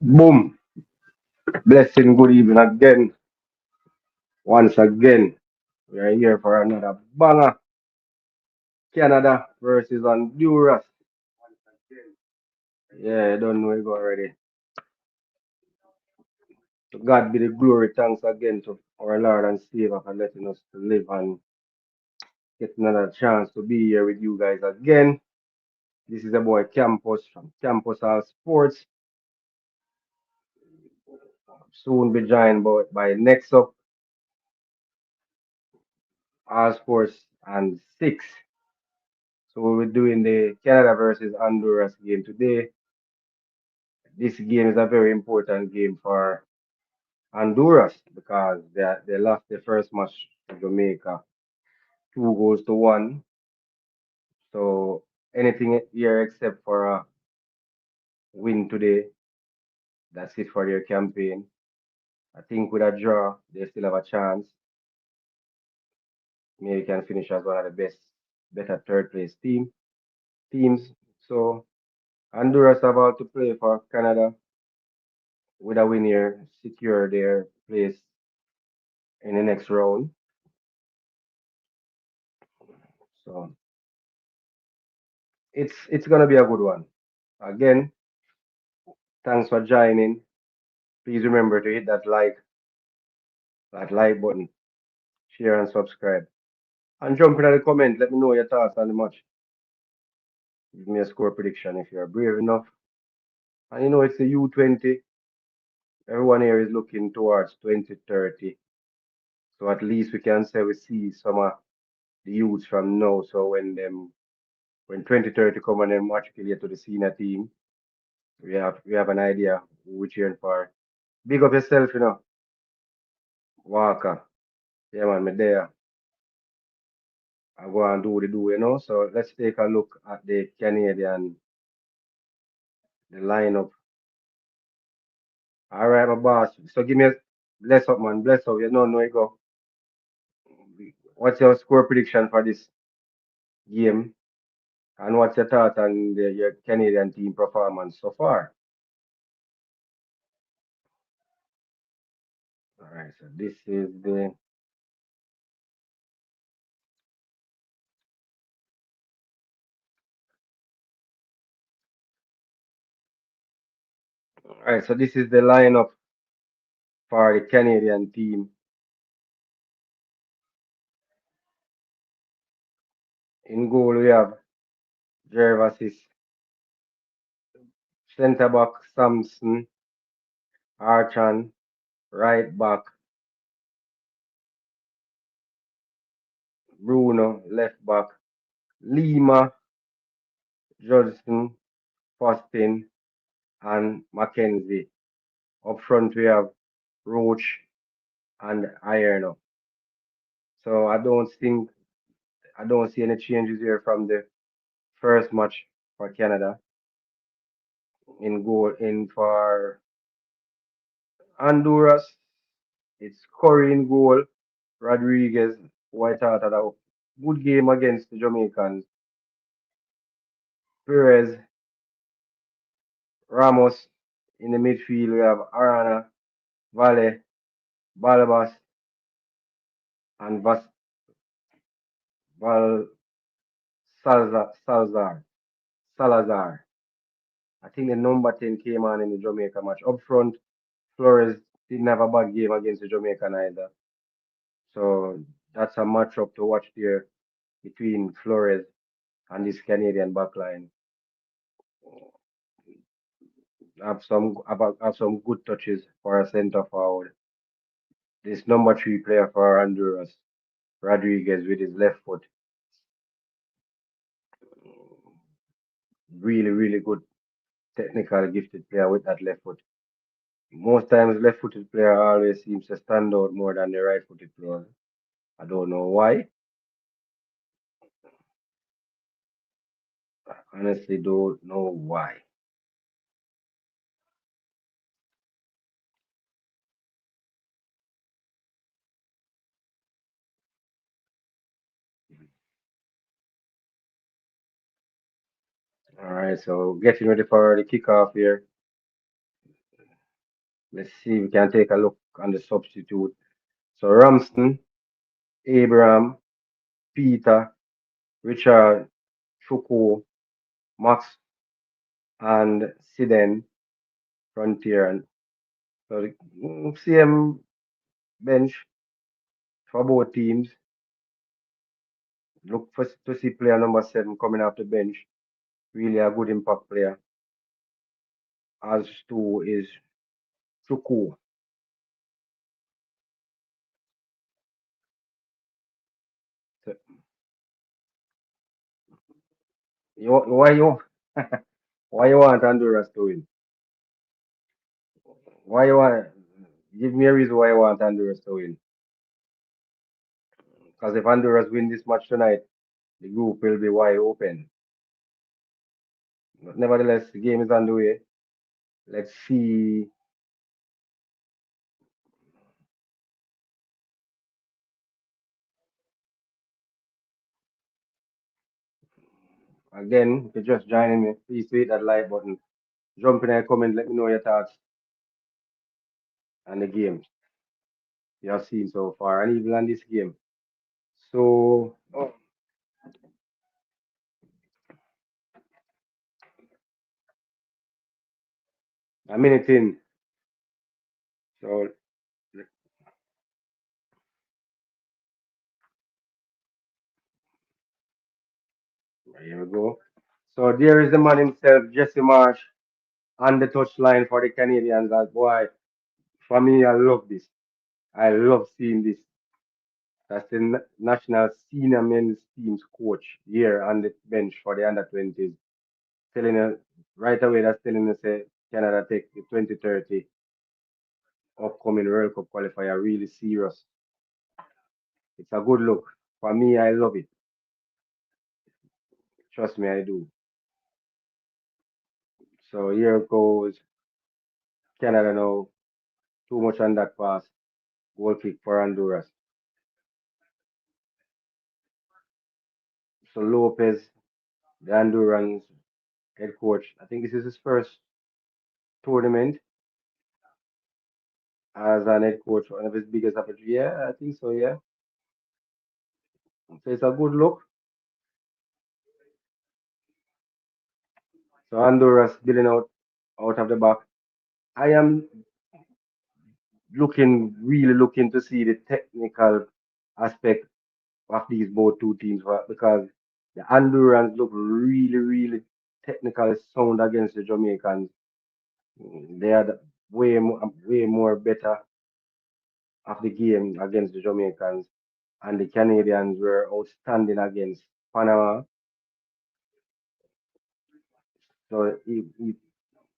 Boom. Blessing, good evening again. Once again, we are here for another banger. Canada versus Honduras. Yeah, I don't know it already. To God be the glory. Thanks again to our Lord and Savior for letting us to live and get another chance to be here with you guys again. This is a boy Campus from Campus All Sports. Soon be joined by next up All Sports and Six. So we'll be doing the Canada versus Honduras game today. This game is a very important game for Honduras because they lost the first match to Jamaica 2 goals to 1. So anything here except for a win today, that's it for their campaign. I think with a draw, they still have a chance. Maybe can finish as one of the better third place teams. So Honduras are about to play for Canada with a win here, secure their place in the next round. So it's gonna be a good one. Again, thanks for joining. Please remember to hit that like button, share and subscribe. And jump in the comment. Let me know your thoughts on the match. Give me a score prediction if you're brave enough. And you know it's the U20. Everyone here is looking towards 2030. So at least we can say we see some of the youths from now. So when 2030 come and then matriculate to the senior team, we have an idea who we cheering for. Big up yourself, Walker. Yeah man, me there. I go and do the do. So let's take a look at the Canadian the lineup. All right, my boss. So give me a bless up, man. Bless up. You know you go. What's your score prediction for this game? And what's your thought on your Canadian team performance so far? All right, so this is the all right, so this is the lineup for the Canadian team. In goal we have Jervasis, centre back Samson, Archan, right back Bruno, left back Lima, Judson, Faustin, and Mackenzie. Up front we have Roach and Iron. So I don't see any changes here from the first match for Canada. In goal in for Honduras, it's Curry in goal, Rodriguez, White Hart had a good game against the Jamaicans. Perez, Ramos in the midfield, we have Arana, Valle, Balbas, and Val Salazar. I think the number 10 came on in the Jamaica match. Up front, Flores didn't have a bad game against the Jamaican either. So that's a matchup to watch there between Flores and this Canadian backline. Have some good touches for a centre forward. This number 3 player for Honduras, Rodriguez with his left foot. Really, really good technical gifted player with that left foot. Most times left footed player always seems to stand out more than the right footed player. I don't know why. I honestly don't know why. All right, so getting ready for the kickoff here. Let's see, we can take a look on the substitute. So Ramsden, Abraham, Peter, Richard, Chuku, Max, and Siden, Frontier. And so the same bench for both teams. Look for to see player number 7 coming off the bench. Really a good impact player. As to is Chuku. So why you why you want Honduras to win? Why you want? Give me a reason why you want Honduras to win. Because if Honduras win this match tonight, the group will be wide open. But nevertheless, the game is underway. Let's see. Again, if you're just joining me, please hit that like button. Jump in and comment, let me know your thoughts on the games you have seen so far, and even on this game. So, a minute in. So, here we go. So, there is the man himself, Jesse Marsh, on the touchline for the Canadians. That boy, for me, I love this. I love seeing this. That's the national senior men's team's coach here on the bench for the under 20s. Telling us right away, that's telling us Canada take the 2030 upcoming World Cup qualifier really serious. It's a good look. For me, I love it. Trust me, I do. So here goes Canada now. Too much on that pass. Goal kick for Honduras. So Lopez, the Hondurans head coach, I think this is his first tournament as an head coach, one of his biggest opportunities. Yeah, I think so, yeah. So it's a good look. So Honduras building out of the back. I am really looking to see the technical aspect of these both two teams because the Hondurans look really technically sound against the Jamaicans. They are way more better of the game against the Jamaicans, and the Canadians were outstanding against Panama. So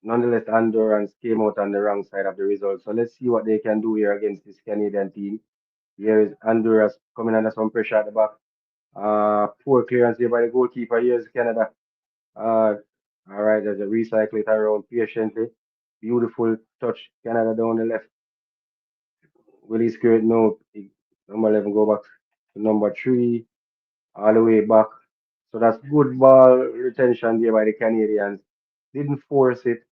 nonetheless, Hondurans came out on the wrong side of the result. So let's see what they can do here against this Canadian team. Here is Honduras coming under some pressure at the back. Poor clearance here by the goalkeeper. Here's Canada. Uh, all right, there's a recycle it around patiently. Beautiful touch. Canada down the left. Will he score it? No. Number 11 go back to number 3, all the way back. So that's good ball retention there by the Canadians. Didn't force it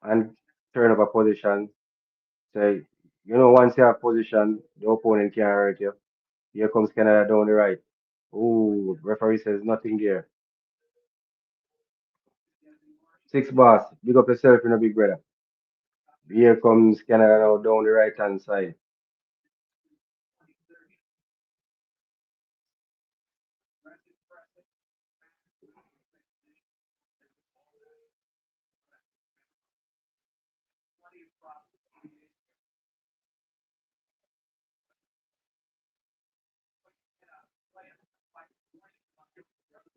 and turn up a position. So, once you have position, the opponent can't hurt you. Here comes Canada down the right. Oh, referee says nothing there. 6 bars. Big up yourself, big brother. Here comes Canada now down the right hand side.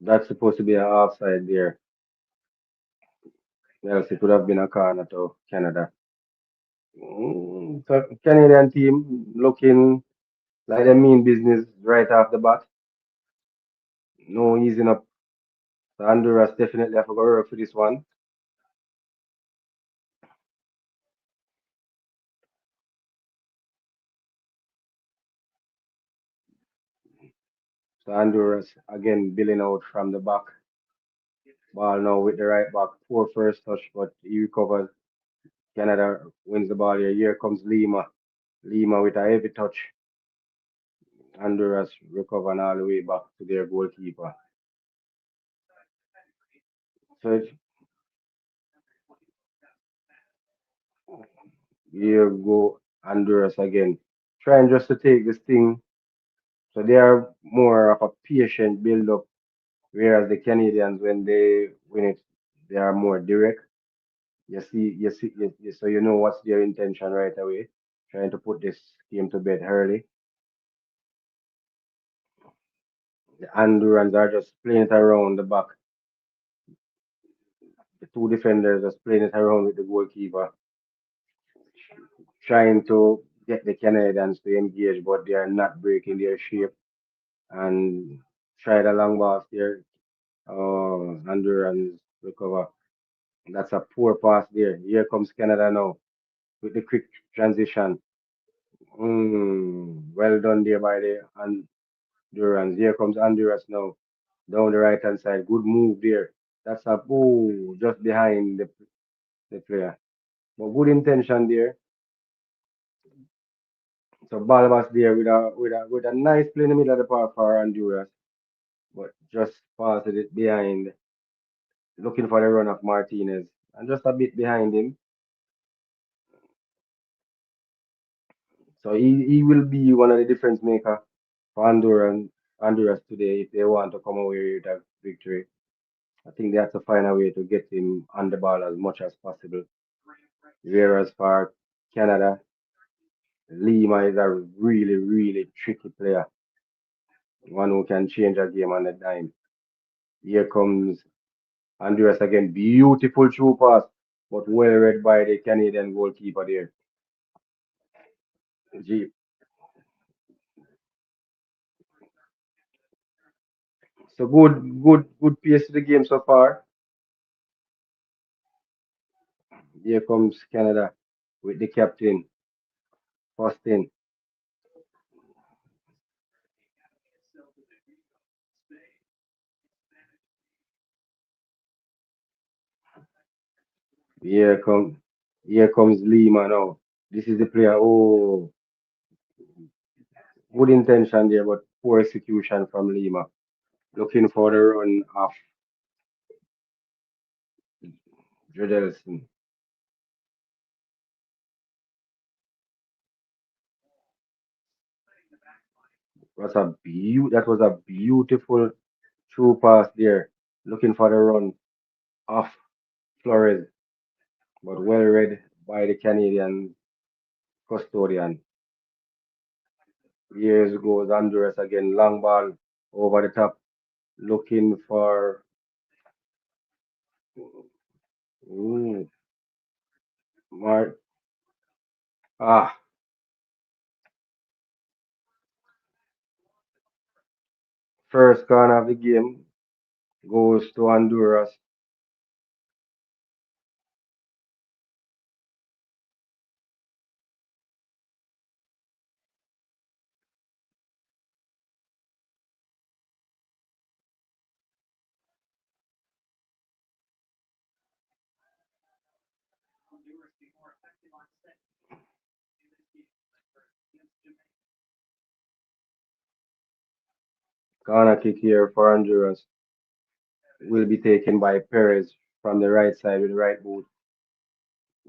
That's supposed to be an offside there. Else it would have been a corner to Canada. So Canadian team looking like they mean business right off the bat. No easing up. So Honduras definitely have to go work for this one. So Honduras again billing out from the back. Ball now with the right back. Poor first touch, but he recovered. Canada wins the ball here. Here comes Lima. Lima with a heavy touch. Honduras recovering all the way back to their goalkeeper. So here go Honduras again. Trying just to take this thing. So they are more of a patient build up, whereas the Canadians, when they win it, they are more direct. So you know what's their intention right away. Trying to put this game to bed early. The Hondurans are just playing it around the back. The two defenders just playing it around with the goalkeeper, trying to get the Canadians to engage, but they are not breaking their shape and try the long ball there. Oh, Hondurans recover. That's a poor pass there. Here comes Canada now with the quick transition. Well done there by the Hondurans. Here comes Honduras now down the right hand side. Good move there. That's a just behind the player. But good intention there. So ball was there with a nice play in the middle of the park for Honduras, but just passed it behind, looking for the run of Martinez. And just a bit behind him. So he will be one of the difference maker for Honduras today if they want to come away with a victory. I think they have to find a way to get him on the ball as much as possible. Whereas for Canada, Lima is a really, really tricky player, one who can change a game on a dime. Here comes Honduras again. Beautiful through pass, but well read by the Canadian goalkeeper there. Gee, so good pace to the game so far. Here comes Canada with the captain, Austin. Here comes here comes Lima now. This is the player. Oh, good intention there, but poor execution from Lima. Looking for the run of Dredelson. That was a beautiful true pass there. Looking for the run of Flores, but well read by the Canadian custodian. Years goes Honduras again, long ball over the top, looking for mm, Mar- ah first corner of the game goes to Honduras. Corner kick here for Honduras will be taken by Perez from the right side with the right boot.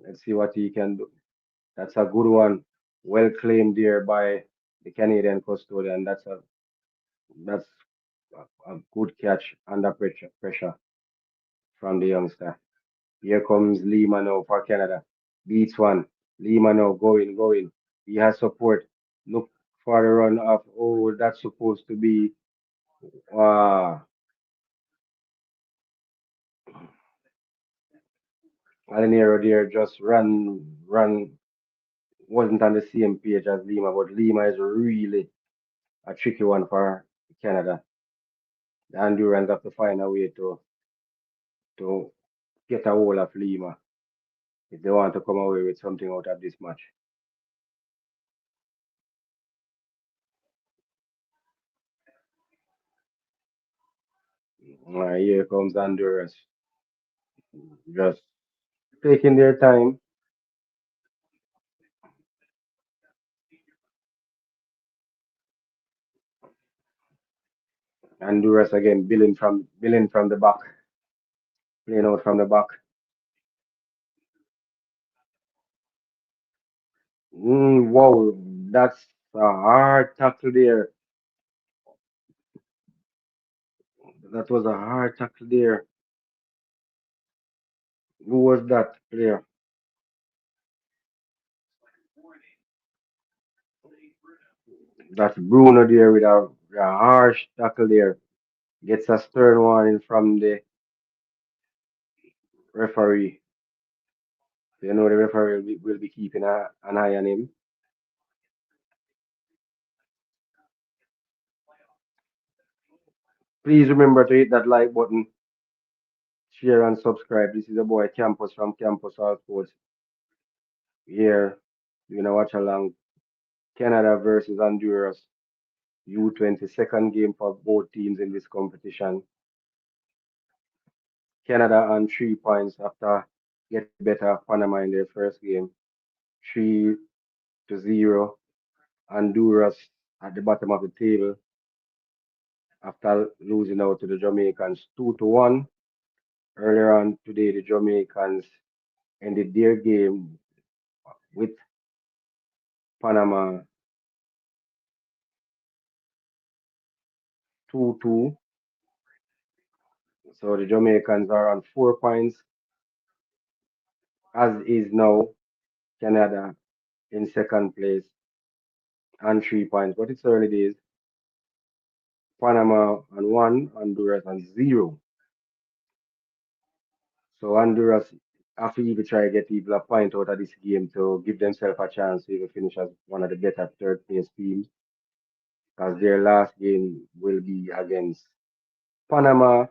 Let's see what he can do. That's a good one. Well claimed there by the Canadian custodian. That's a good catch under pressure from the youngster. Here comes Lima now for Canada. Beats one. Lima now going. He has support. Look for the run of, oh, that's supposed to be, uh, Alinero there just run, wasn't on the same page as Lima, but Lima is really a tricky one for Canada. The Hondurans have to find a way to get a hold of Lima if they want to come away with something out of this match. Here comes Honduras, just taking their time. Honduras again, billing from the back, playing out from the back. Wow, that's a hard tackle there. That was a hard tackle there. Who was that player? That's Bruno there with a harsh tackle there. Gets a stern warning from the referee. You know the referee will be keeping an eye on him. Please remember to hit that like button, share and subscribe. This is a boy Campus from Campus All Sports here. You're gonna watch along Canada versus Honduras U20 second game for both teams in this competition. Canada on 3 points after getting the better of Panama in their first game, 3-0. Honduras at the bottom of the table after losing out to the Jamaicans 2-1. Earlier on today, the Jamaicans ended their game with Panama 2-2. So the Jamaicans are on 4 points, as is now Canada in second place on 3 points. But it's early days. Panama on one, Honduras on zero. So Honduras have to even try to get even a point out of this game to give themselves a chance to even finish as one of the better third place teams, because their last game will be against Panama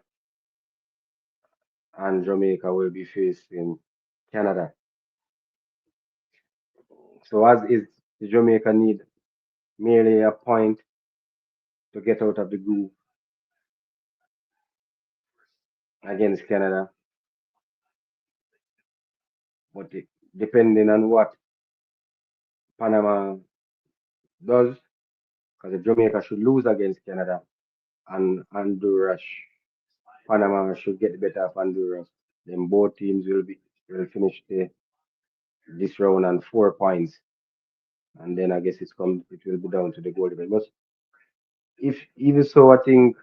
and Jamaica will be facing Canada. So as is the Jamaica need merely a point to get out of the group against Canada, but depending on what Panama does, because Jamaica should lose against Canada and Honduras, Panama should get the better of Honduras. Then both teams will finish this round on 4 points, and then I guess it will be down to the goal difference. But if even so, I think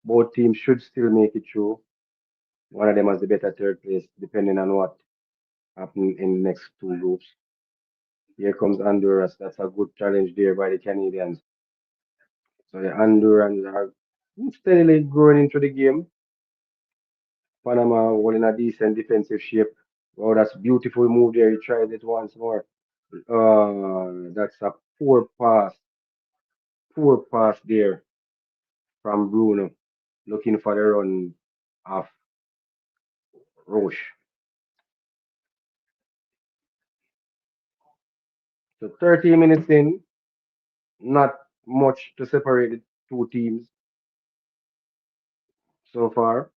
both teams should still make it through. One of them has the better third place, depending on what happens in the next two groups. Here comes Honduras. That's a good challenge there by the Canadians. So the Hondurans are steadily growing into the game. Panama holding a decent defensive shape. Oh, that's beautiful move there. He tried it once more. That's a poor pass there from Bruno, looking for the run of Roche. So 30 minutes in, not much to separate the two teams so far.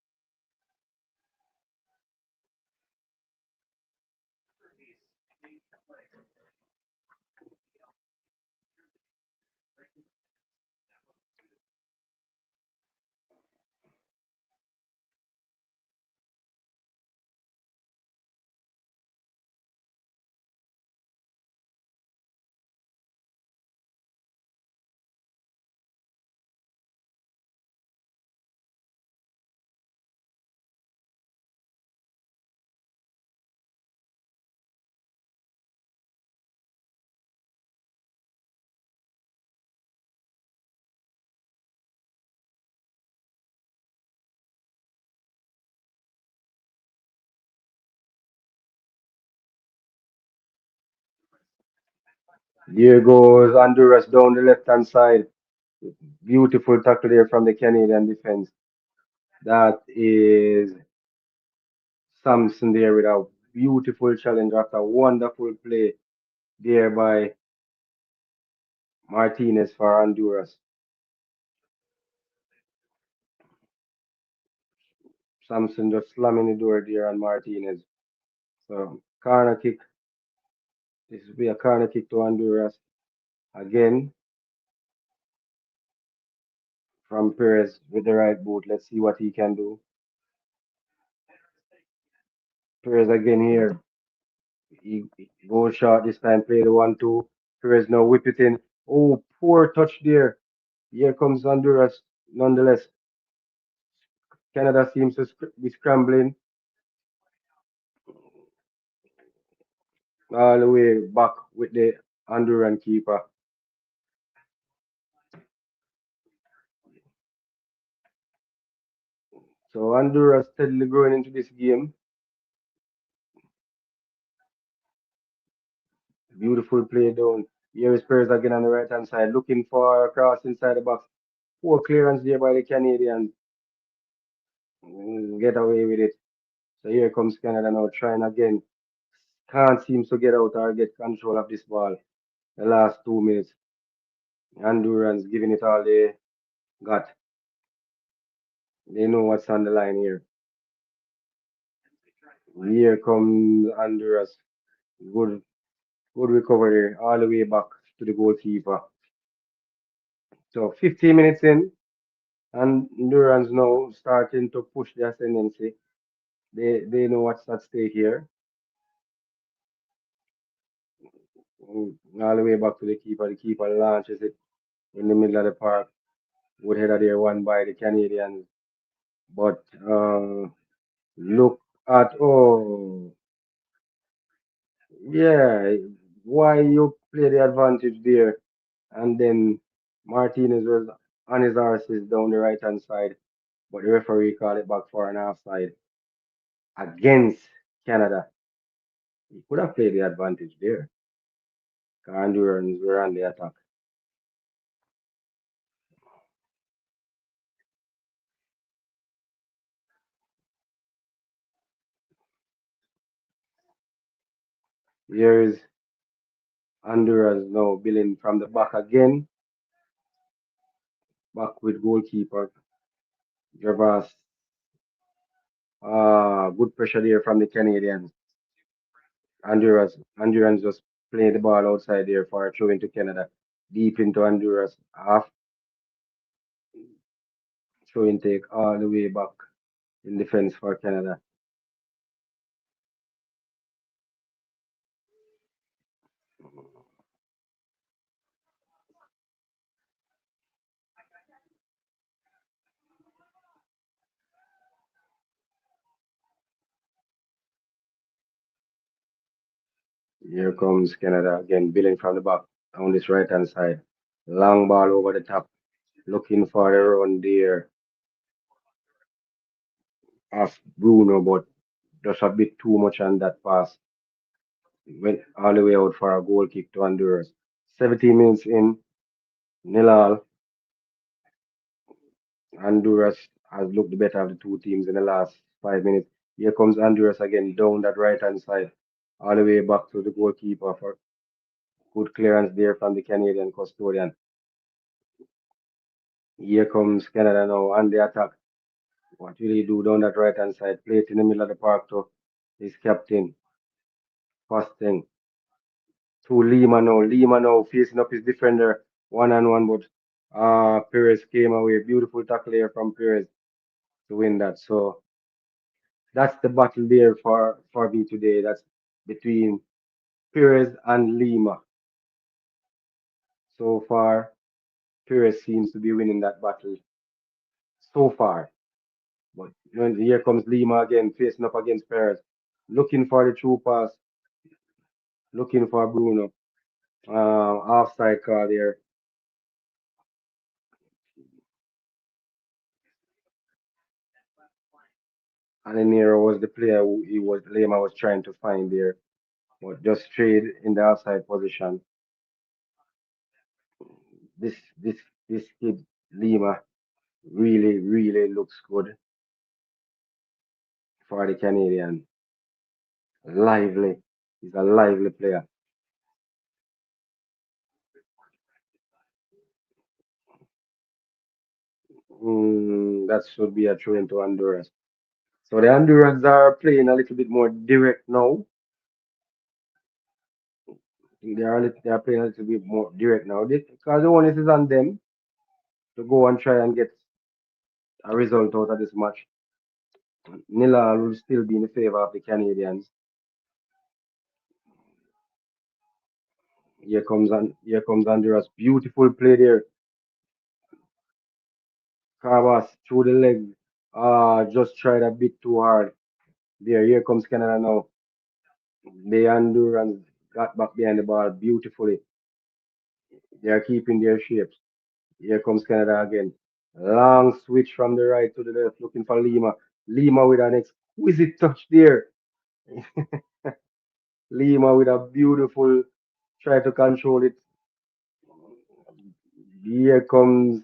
There goes Honduras down the left hand side. Beautiful tackle there from the Canadian defense. That is Samson there with a beautiful challenge after a wonderful play there by Martinez for Honduras. Samson just slamming the door there on Martinez. So corner kick. This will be a corner kick to Honduras again from Perez with the right boot. Let's see what he can do. Perez again here. He goes short this time, play the 1-2. Perez now whip it in. Oh, poor touch there. Here comes Honduras. Nonetheless, Canada seems to be scrambling all the way back with the Honduran keeper. So Honduras steadily growing into this game. Beautiful play down. Here is Perez again on the right hand side, looking for a cross inside the box. Poor clearance there by the Canadians. Get away with it. So here comes Canada now trying again. Can't seem to get out or get control of this ball. The last 2 minutes. Hondurans giving it all they got. They know what's on the line here. Here comes Honduras. Good good recovery all the way back to the goalkeeper. So 15 minutes in, and Hondurans now starting to push the ascendancy. They know what's at stake here. All the way back to the keeper. The keeper launches it in the middle of the park. Good header there, won by the Canadians. But look at yeah, why you play the advantage there, and then Martinez was on his arses down the right hand side, but the referee called it back for an offside against Canada. He could have played the advantage there. Hondurans were on the attack. Here is Honduras now building from the back again, back with goalkeeper Gervas. Good pressure there from the Canadians. Hondurans just playing the ball outside there for a throw into Canada. Deep into Honduras. Half throw intake all the way back in defense for Canada. Here comes Canada again, building from the back on this right hand side. Long ball over the top, looking for the run there of Bruno, but just a bit too much on that pass. Went all the way out for a goal kick to Honduras. 17 minutes in, nil all. Honduras has looked the better of the two teams in the last 5 minutes. Here comes Honduras again down that right hand side, all the way back to the goalkeeper for good clearance there from the Canadian custodian. Here comes Canada now on the attack. What will he do down that right hand side? Play it in the middle of the park to his captain, first thing. To Lima now. Lima now facing up his defender one on one, but Perez came away. Beautiful tackle here from Perez to win that. So that's the battle there for me today. That's between Perez and Lima. So far, Perez seems to be winning that battle so far. But when here comes Lima again, facing up against Perez, looking for the true pass, looking for Bruno. Offside call there. And Nero was the player who Lima was trying to find there, but just straight in the outside position. This this this kid Lima really looks good for the Canadian. Lively. He's a lively player. That should be a throw into Honduras. So the Hondurans are playing a little bit more direct now. They are playing a little bit more direct now. Because the onus is on them to go and try and get a result out of this match. Nila will still be in the favor of the Canadians. Here comes Honduras. Beautiful play there. Carvas through the leg. Just tried a bit too hard. There, here comes Canada now. The Hondurans got back behind the ball beautifully. They are keeping their shapes. Here comes Canada again. Long switch from the right to the left, looking for Lima. Lima with an exquisite touch there. Lima with a beautiful try to control it. Here comes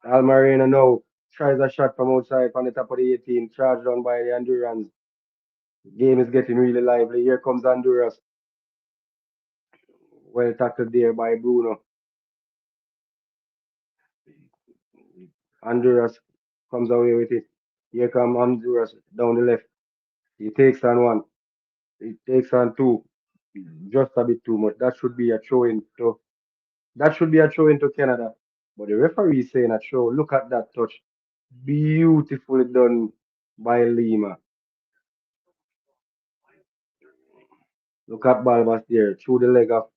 Almarino now. Tries a shot from outside from the top of the 18. Charged on by the Hondurans. Game is getting really lively. Here comes Honduras. Well tackled there by Bruno. Honduras comes away with it. Here comes Honduras down the left. He takes on one. He takes on two. Just a bit too much. That should be a throw into Canada. But the referee is saying a throw. Look at that touch. Beautifully done by Lima. Look at Balbas there. Through the leg of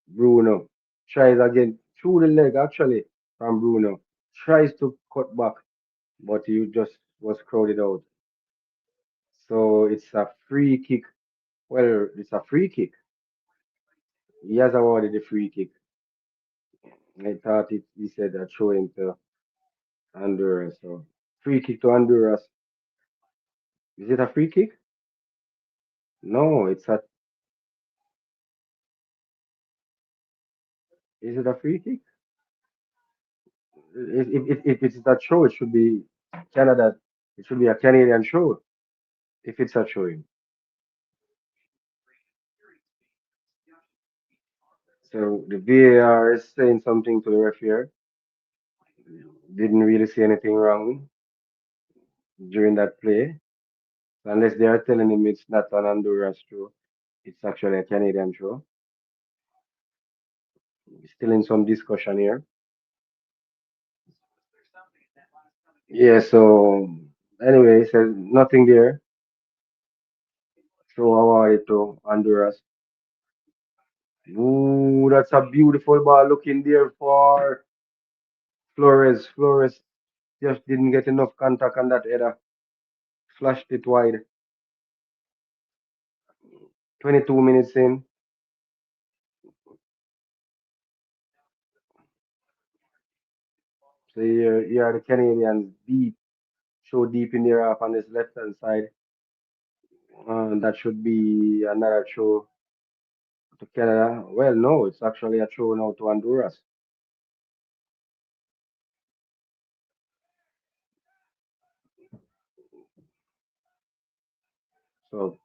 Bruno. Tries again. Through the leg actually from Bruno. Tries to cut back. But he just was crowded out. So it's a free kick. Well, it's a free kick. He has awarded the free kick. I thought he said a throw into Honduras. So free kick to Honduras. Is it a free kick? No, it's a. Is it a free kick? If it's a throw, it should be Canada. It should be a Canadian throw. If it's a throwing. So the VAR is saying something to the referee. Didn't really see anything wrong during that play, unless they are telling him it's not an Honduras throw. It's actually a Canadian throw. Still in some discussion here. Yeah. So anyway, says nothing there. Throw awarded to Honduras. Ooh, that's a beautiful ball looking there for Flores. Flores just didn't get enough contact on that header. Flashed it wide. 22 minutes in. So here are the Canadians deep, so deep in their half on this left hand side. That should be another throw to Canada. Well, no, it's actually a throw now to Honduras. So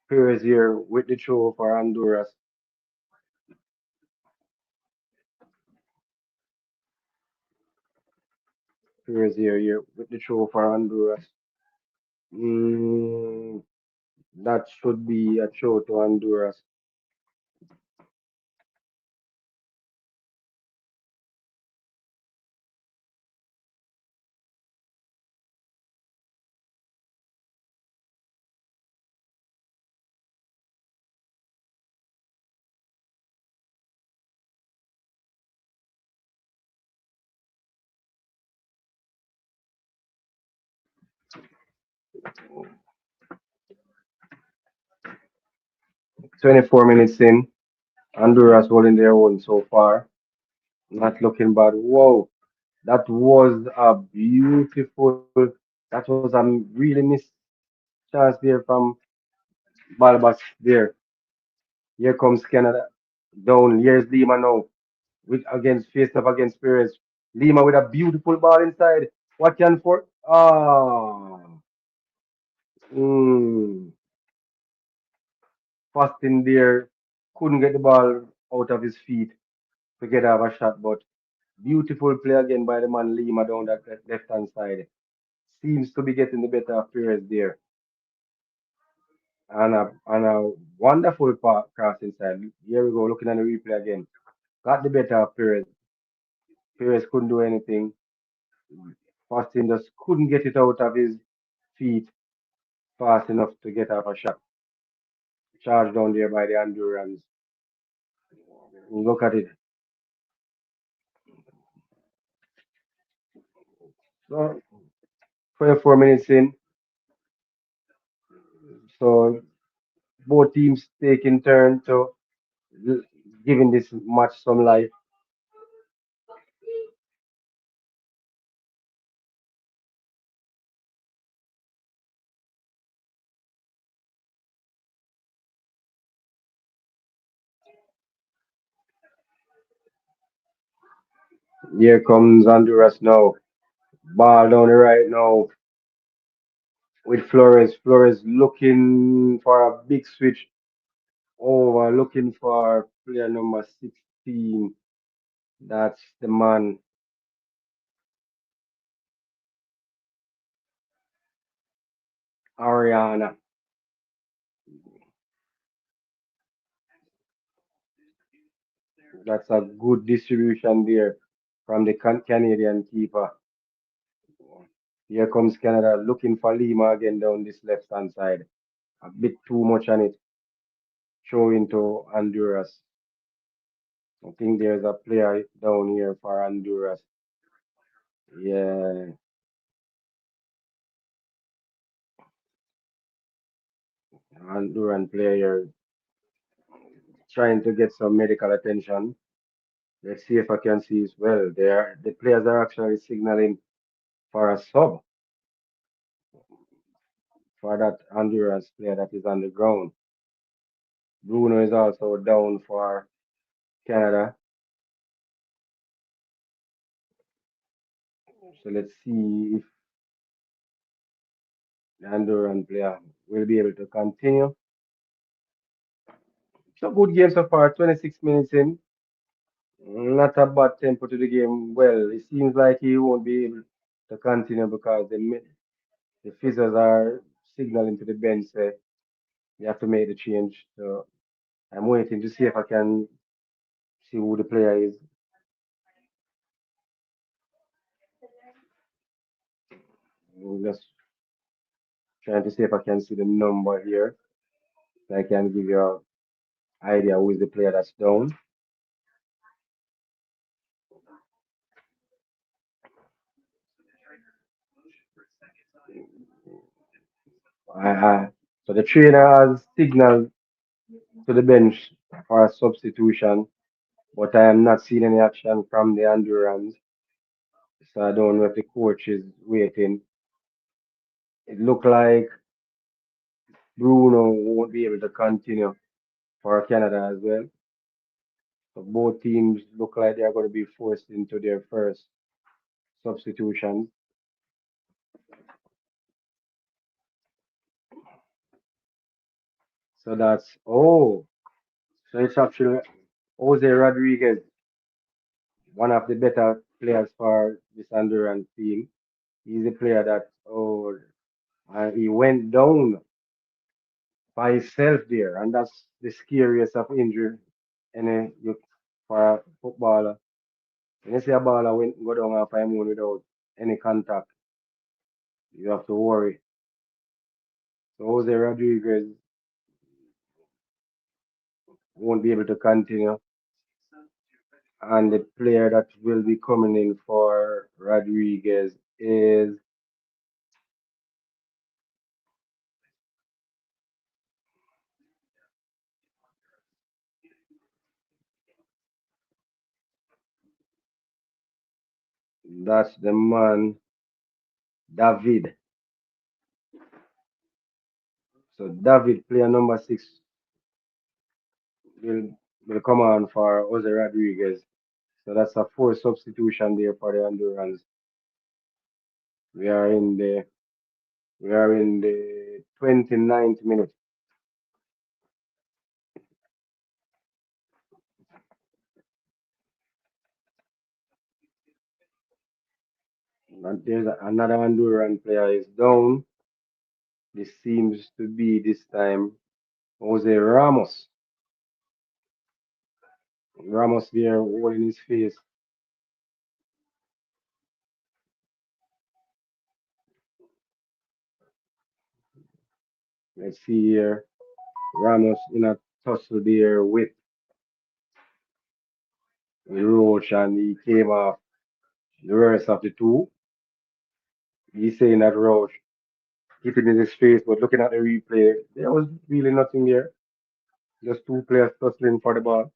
Perez here with the throw for Honduras. Perez here with the throw for Honduras. Mm, that should be a throw to Honduras. Mm, 24 minutes in. Honduras holding their own so far. Not looking bad. Whoa, that was a beautiful. That was a really missed chance there from Balbas there. Here comes Canada. Down. Here's Lima now. With against faced up against Perez. Lima with a beautiful ball inside. What can for mm, fast in there. Couldn't get the ball out of his feet to get have a shot, but beautiful play again by the man Lima down that left hand side. Seems to be getting the better of Perez there. And a wonderful cross inside. Here we go, looking at the replay again. Got the better of Perez. Perez couldn't do anything. Austin just couldn't get it out of his feet fast enough to get off a shot. Charged down there by the Hondurans. Look at it. So 24 minutes in, so both teams taking turn to l- giving this match some life. Here comes Honduras now. Ball down the right now with Flores. Flores looking for a big switch over, looking for player number 16. That's the man, Ariana. That's a good distribution there from the Canadian keeper. Here comes Canada looking for Lima again down this left hand side. A bit too much on it, showing to Honduras. I think there's a player down here for Honduras. Yeah, Honduran player trying to get some medical attention. Let's see if I can see as well. The players are actually signaling for a sub for that Honduras player that is on the ground. Bruno is also down for Canada. So let's see if the Honduran player will be able to continue. So good game so far, 26 minutes in. Not a bad tempo to the game. Well, it seems like he won't be able to continue because the physios are signaling to the bench say they have to make the change. So I'm waiting to see if I can see who the player is. I'm just trying to see if I can see the number here. So I can give you an idea who is the player that's down. So the trainer has signaled to the bench for a substitution, but I am not seeing any action from the Hondurans. So I don't know if the coach is waiting. It looked like Bruno won't be able to continue for Canada as well. So both teams look like they are going to be forced into their first substitutions. So that's so it's actually Jose Rodriguez, one of the better players for this Honduran team. He's a player that he went down by himself there, and that's the scariest of injury for a footballer. When you see a baller went go down off a moon without any contact, you have to worry. So Jose Rodriguez won't be able to continue, and the player that will be coming in for Rodriguez is that's the man David. So David, player number 6, will will come on for Jose Rodriguez. So that's a four substitution there for the Hondurans. We are in the we are in the 29th minute. And there's another Honduran player is down. This seems to be this time Jose Ramos. Ramos there holding his face. Let's see here. Ramos in a tussle there with Roach, and he came off the rest of the two. He's saying that Roach hit him in his face, but looking at the replay, there was really nothing there. Just two players tussling for the ball.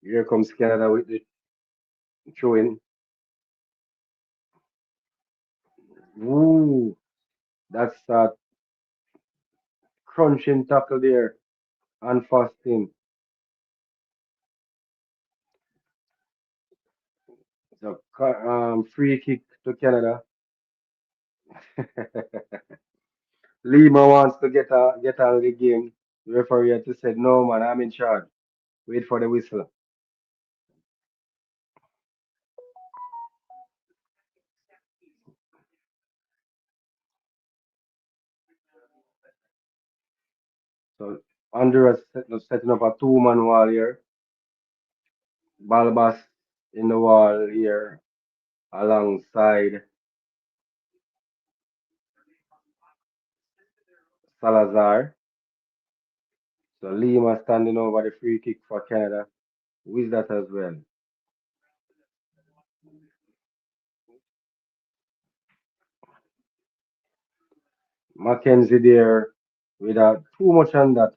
Here comes Canada with the throwing. Ooh, that's a crunching tackle there and fasting. So free kick to Canada. Lima wants to get out of the game. The referee had to say, "No, man, I'm in charge. Wait for the whistle." So Honduras setting up a two-man wall here. Balbas in the wall here alongside Salazar. So Lima standing over the free kick for Canada. Who is that as well? Mackenzie there without too much on that.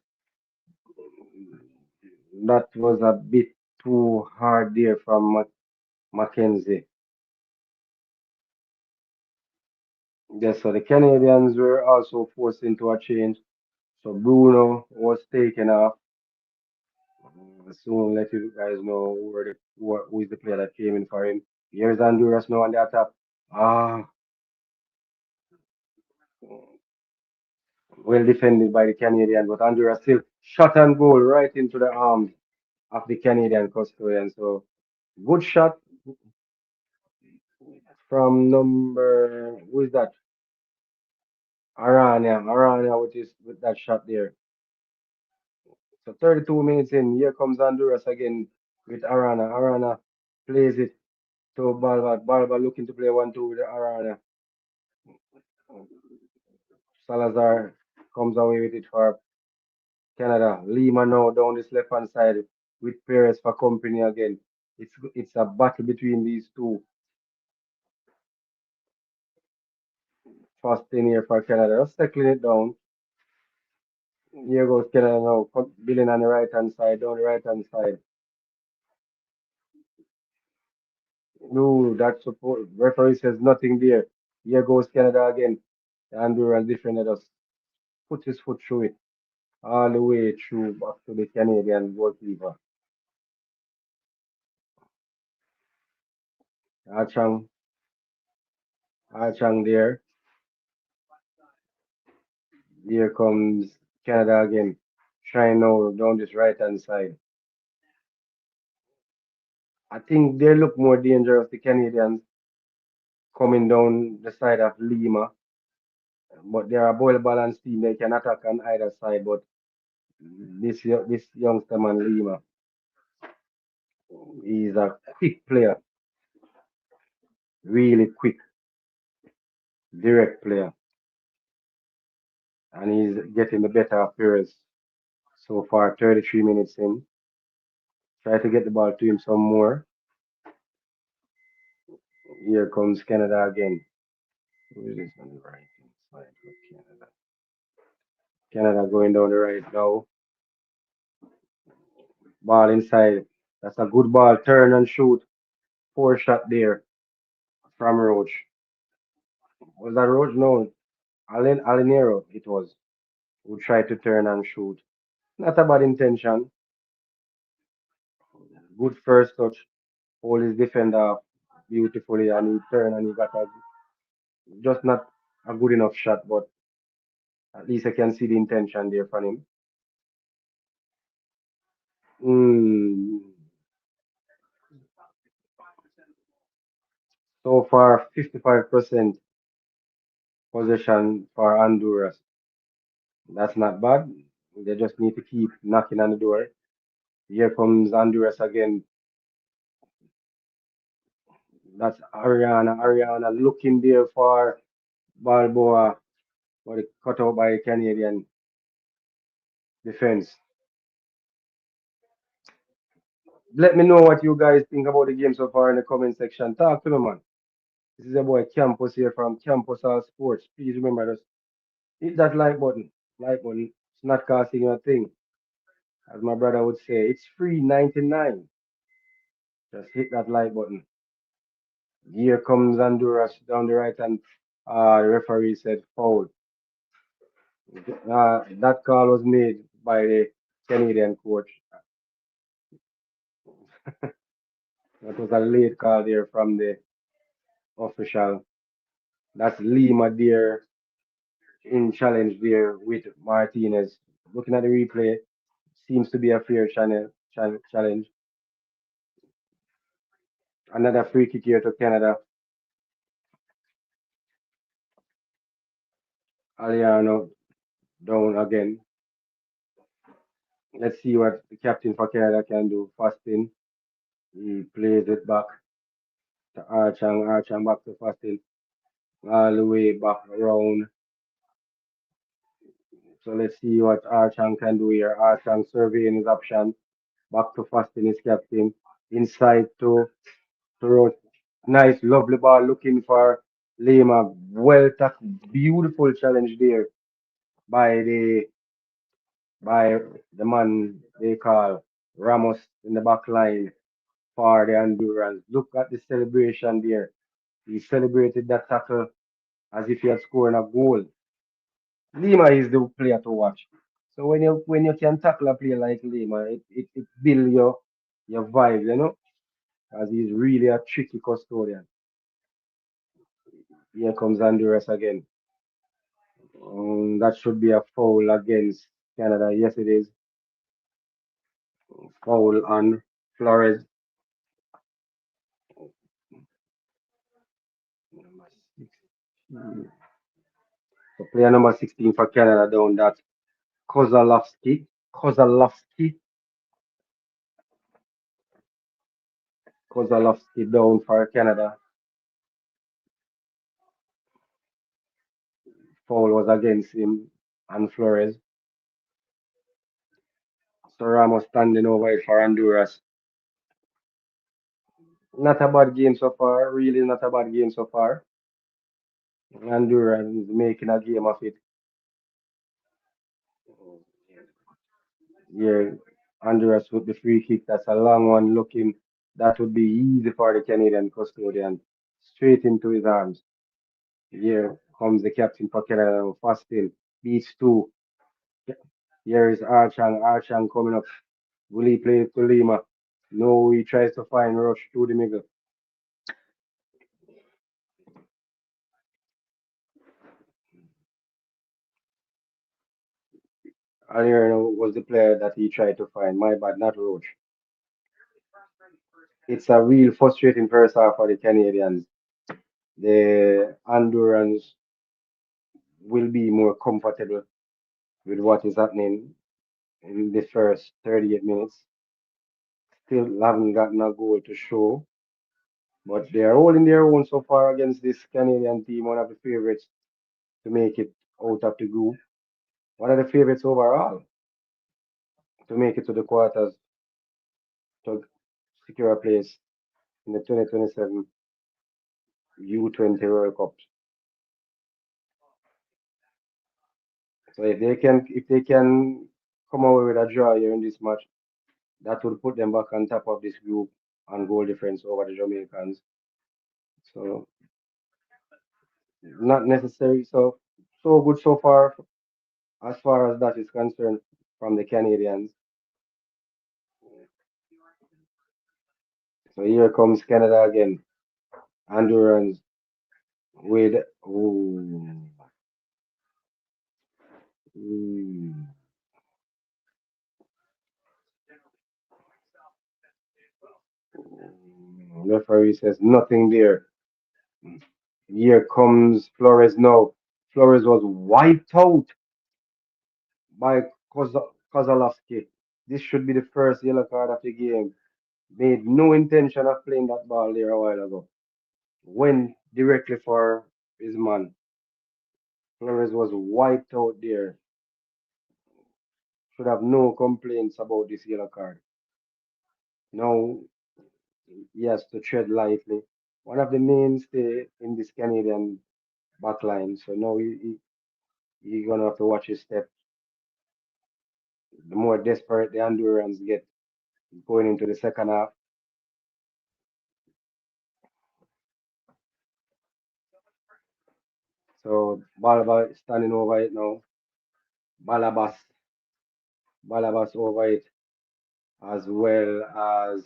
That was a bit too hard there from Mackenzie. Yes, so the Canadians were also forced into a change. So Bruno was taken off. Soon let you guys know who is the player that came in for him. Here's Honduras now on the attack. Ah, well defended by the Canadian, but Honduras still shot and goal right into the arms of the Canadian custodian. So good shot from number who is that? Arana with that shot there. So 32 minutes in, here comes Honduras again with Arana. Arana plays it to Balba. Balba looking to play 1-2 with Arana. Salazar comes away with it for Canada. Lima now down this left hand side with Perez for company again. It's a battle between these two. First in here for Canada. Just settling it down. Here goes Canada now. Billing on the right hand side, down the right hand side. No, that support referee says nothing there. Here goes Canada again. Honduras defender just put his foot through it all the way through back to the Canadian goalkeeper. Achang, Achang there. Here comes Canada again. Trying now down this right hand side. I think they look more dangerous, the Canadians, coming down the side of Lima. But they are a ball balanced team. They can attack on either side. But this youngster man Lima, he's a quick player, really quick, direct player, and he's getting the better of Perez so far. 33 minutes in. Try to get the ball to him some more. Here comes Canada again. Who is this on the right hand side for Canada? Canada going down the right now. Ball inside. That's a good ball. Turn and shoot. Four shot there from Roach. Was that Roach? No, Alinero it was. Who tried to turn and shoot. Not a bad intention. Good first touch. Hold his defender beautifully, and he turned and he got a just not a good enough shot, but at least I can see the intention there from him. Mm, so far, 55% possession for Honduras. That's not bad. They just need to keep knocking on the door. Here comes Honduras again. That's Ariana. Ariana looking there for Balboa. but it cut out by Canadian defense. Let me know what you guys think about the game so far in the comment section. Talk to me, man. This is your boy Campus here from Campus All Sports. Please remember to hit that like button. Like button. It's not costing you a thing. As my brother would say, it's free 99. Just hit that like button. Here comes Honduras down the right hand. The referee said foul. That call was made by the Canadian coach. That was a late call there from the official. That's Lima there in challenge there with Martinez. Looking at the replay, seems to be a fair challenge. Another free kick here to Canada. Aliano down again. Let's see what the captain for Canada can do. Fasting. He plays it back to Archang. Archang back to Fasting. All the way back around. So let's see what Archang can do here. Archang surveying his option. Back to Fasting his captain. Inside to Roach. Nice, lovely ball looking for Lima. Well tackled. Beautiful challenge there by by the man they call Ramos in the back line for the Hondurans. Look at the celebration there. He celebrated that tackle as if he had scored a goal. Lima is the player to watch. So when you can tackle a player like Lima, it builds your vibe, as he's really a tricky custodian. Here comes Honduras again. That should be a foul against Canada. Yes, it is. Foul on Flores. Number 16. So player number 16 for Canada down that Kozalowski. Kozalowski. Kozalowski down for Canada. Foul was against him and Flores. So Ramos standing over it for Honduras. Not a bad game so far. Really not a bad game so far. Honduras is making a game of it. Yeah, Honduras with the free kick. That's a long one looking. That would be easy for the Canadian custodian. Straight into his arms. Here comes the captain for Canada. Fasting. Beats two. Here is Archang. Archang coming up. Will he play it to Lima? No, he tries to find Rush through the middle. Ariano was the player that he tried to find. My bad, not Roach. It's a real frustrating first half for the Canadians. The Hondurans will be more comfortable with what is happening in the first 38 minutes. Still haven't gotten a goal to show, but they are holding their own so far against this Canadian team, one of the favorites to make it out of the group. One of the favorites overall to make it to the quarters to secure a place in the 2027 U20 World Cup. So if they can come away with a draw here in this match, that would put them back on top of this group on goal difference over the Jamaicans. So not necessary. So good so far as far as that is concerned from the Canadians. So here comes Canada again. Hondurans with ooh, referee says nothing there. Here comes Flores now. Flores was wiped out by Kozalowski. This should be the first yellow card of the game. Made no intention of playing that ball there a while ago. Went directly for his man. Flores was wiped out there. Should have no complaints about this yellow card. Now he has to tread lightly. One of the mainstay in this Canadian backline. So now he gonna have to watch his step. The more desperate the Hondurans get going into the second half. So Balaba is standing over it now. Balabas, Balabas over it as well as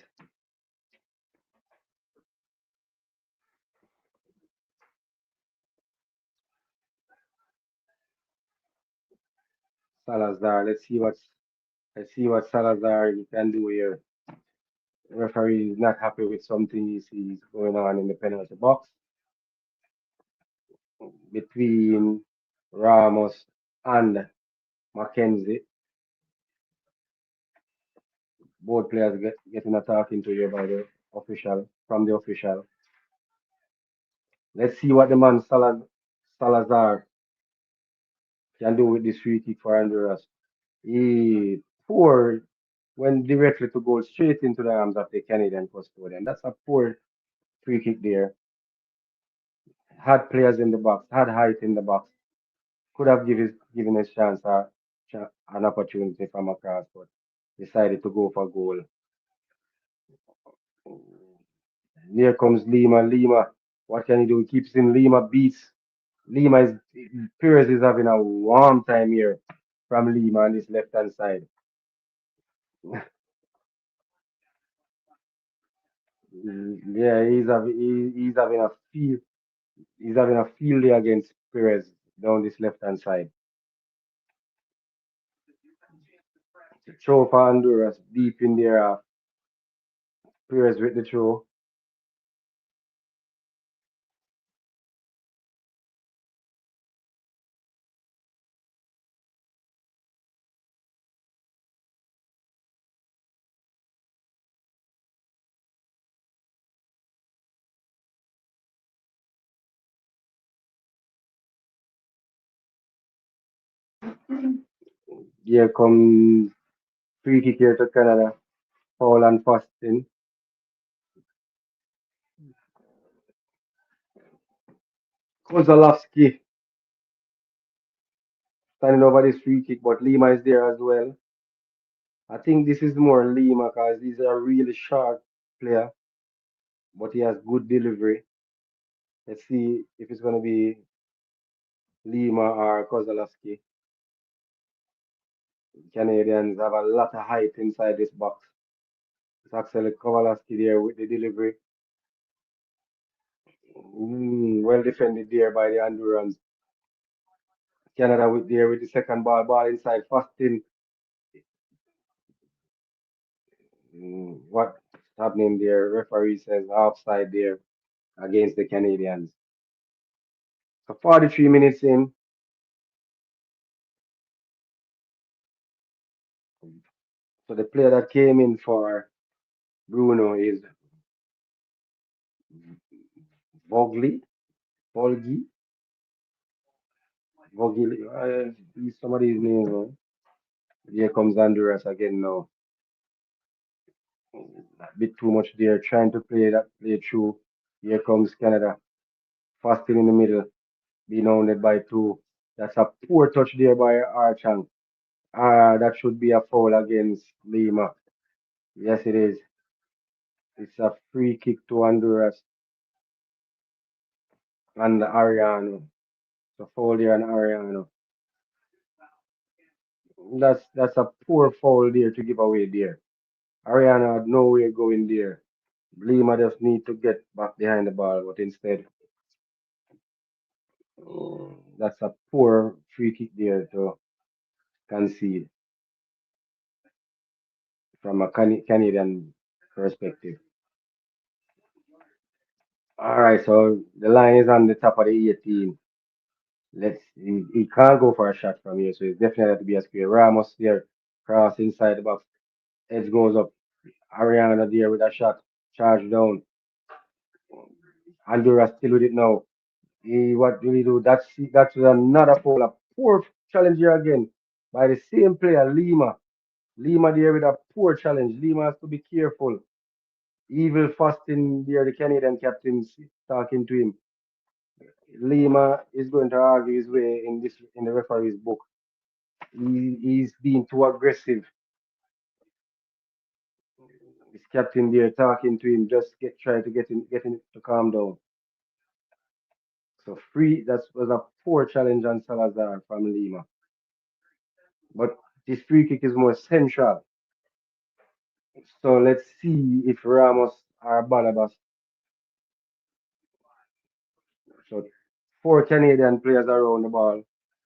Salazar. Let's see what Salazar can do here. Referee is not happy with something he sees going on in the penalty box between Ramos and Mackenzie. Both players getting a talking to you by the official from the official. Let's see what the man Salazar can do with this free kick for Honduras. He poor went directly to goal straight into the arms of the Canadian custodian. That's a poor free kick there. Had players in the box, had height in the box, could have given a chance an opportunity from across, but decided to go for goal. Here comes Lima. Lima, what can he do? He keeps in Lima beats. Lima is Perez is having a warm time here from Lima on this left hand side. Yeah, he's having a field day against Perez down this left hand side. Throw for Honduras deep in there. Perez with the throw. Here comes free kick here to Canada. Foul and Fasting. Kozalowski standing over this free kick, but Lima is there as well. I think this is more Lima because he's a really short player, but he has good delivery. Let's see if it's going to be Lima or Kozalowski. Canadians have a lot of height inside this box. It's actually Kozalowski there with the delivery. Well defended there by the Hondurans. Canada with there with the second ball inside. Fasting. What's happening there? Referee says offside there against the Canadians. So 43 minutes in. So the player that came in for Bruno is Vogli, Volgi, Vogli. Somebody's name. Here comes Honduras again now. A bit too much there, trying to play through. Here comes Canada, fasting in the middle, being owned by two. That's a poor touch there by Archang. That should be a foul against Lima. Yes, it is. It's a free kick to Honduras and Ariano. So foul there on Ariano. That's a poor foul there to give away there. Ariana had no way going there. Lima just need to get back behind the ball, but instead, that's a poor free kick there to concede from a Canadian perspective. All right, so the line is on the top of the 18. He can't go for a shot from here, so it's definitely have to be a square. Ramos there, cross inside the box. Edge goes up. Ariana there with a shot, charge down. Honduras still with it now. What will he do? That's another foul. A poor challenge here again by the same player, Lima. Lima there with a poor challenge. Lima has to be careful. Evil fasting there, the Canadian captain talking to him. Lima is going to argue his way in the referee's book. He's being too aggressive. His captain there talking to him, just try to get him to calm down. So free that was a poor challenge on Salazar from Lima. But this free kick is more central. So let's see if Ramos or Balabas. So four Canadian players around the ball,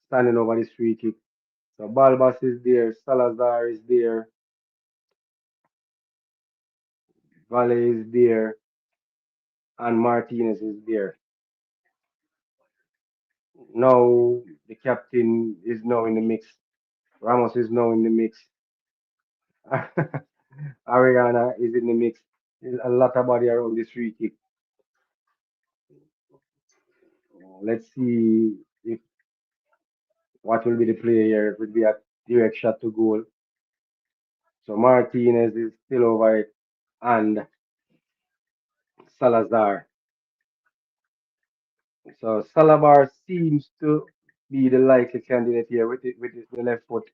standing over this free kick. So Balbas is there, Salazar is there, Valle is there, and Martinez is there. Now the captain is now in the mix. Ramos is now in the mix. Ariana is in the mix. There's a lot of body around this free kick. Let's see if what will be the play here. It will be a direct shot to goal. So Martinez is still over it, and Salazar. So Salabar seems to be the likely candidate here with the left foot.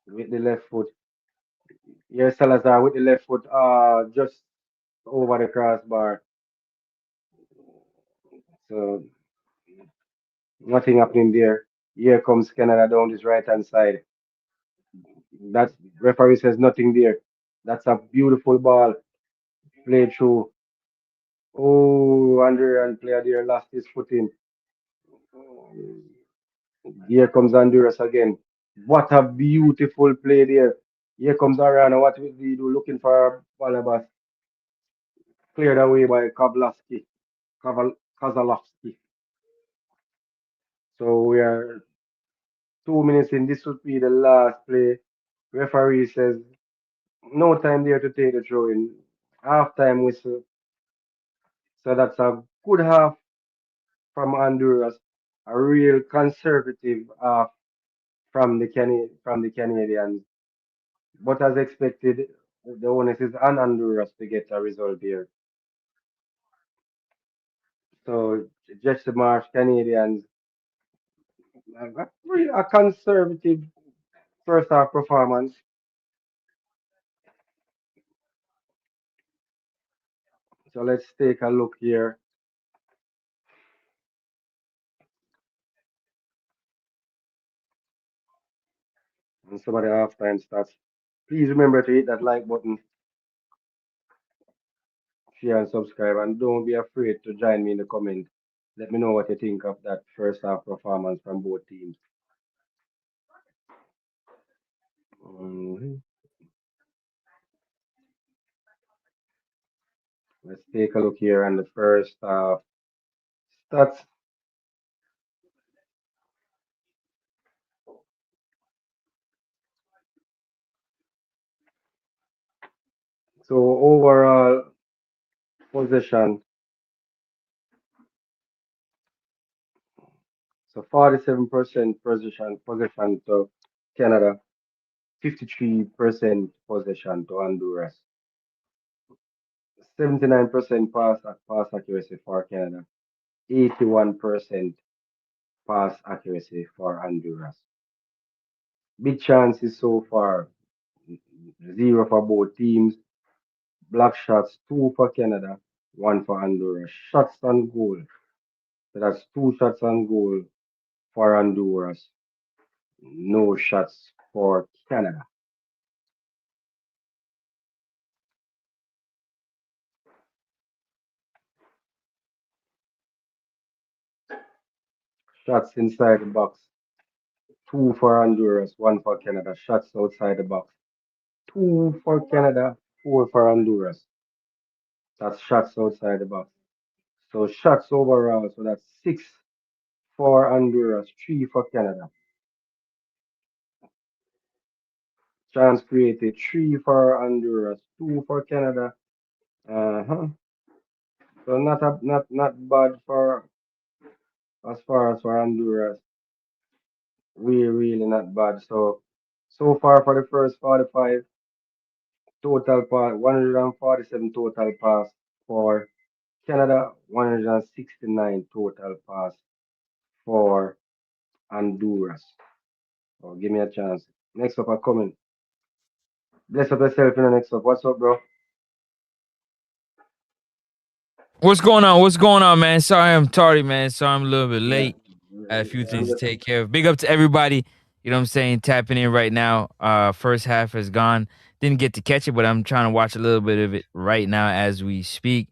With the left foot. Here Salazar with the left foot, just over the crossbar. So nothing happening there. Here comes Canada down this right hand side. That referee says nothing there. That's a beautiful ball played through. Oh, and player there lost his footing. Here comes Honduras again. What a beautiful play there. Here comes Ariana. What will he do? Looking for Balabas. Cleared away by Kozalowski. So we are 2 minutes in. This would be the last play. Referee says no time there to take the throw in. Half time whistle. So that's a good half from Honduras. A real conservative half from the Canadians. But as expected, the onus is on Honduras to get a result here. So just the March Canadians, a conservative first half performance. So let's take a look here on some of the halftime stats. Please remember to hit that like button, share and subscribe, and don't be afraid to join me in the comment. Let me know what you think of that first half performance from both teams. Mhm. Let's take a look here on the first half stats. So overall possession. So 47% possession to Canada, 53% possession to Honduras, 79% pass accuracy for Canada, 81% pass accuracy for Honduras. Big chances so far, zero for both teams. Block shots, two for Canada, one for Honduras. Shots on goal. So that's two shots on goal for Honduras, no shots for Canada. Shots inside the box, two for Honduras, one for Canada. Shots outside the box, two for Canada, four for Honduras. That's shots outside the box. So shots overall, so that's six for Honduras, three for Canada. Chance created, three for Honduras, two for Canada. Uh-huh. So not bad for as far as for Honduras. Really not bad. So far for the first 45 total pass, 147 total pass for Canada, 169 total pass for Honduras. Oh, give me a chance. Next up, I'm coming. Bless up yourself in the next up. What's up, bro? What's going on? What's going on, man? Sorry I'm tardy, man. Sorry I'm a little bit Yeah. late. I had a few I'm things to just, take care of. Big up to everybody. You know what I'm saying? Tapping in right now. First half is gone. Didn't get to catch it, but I'm trying to watch a little bit of it right now as we speak.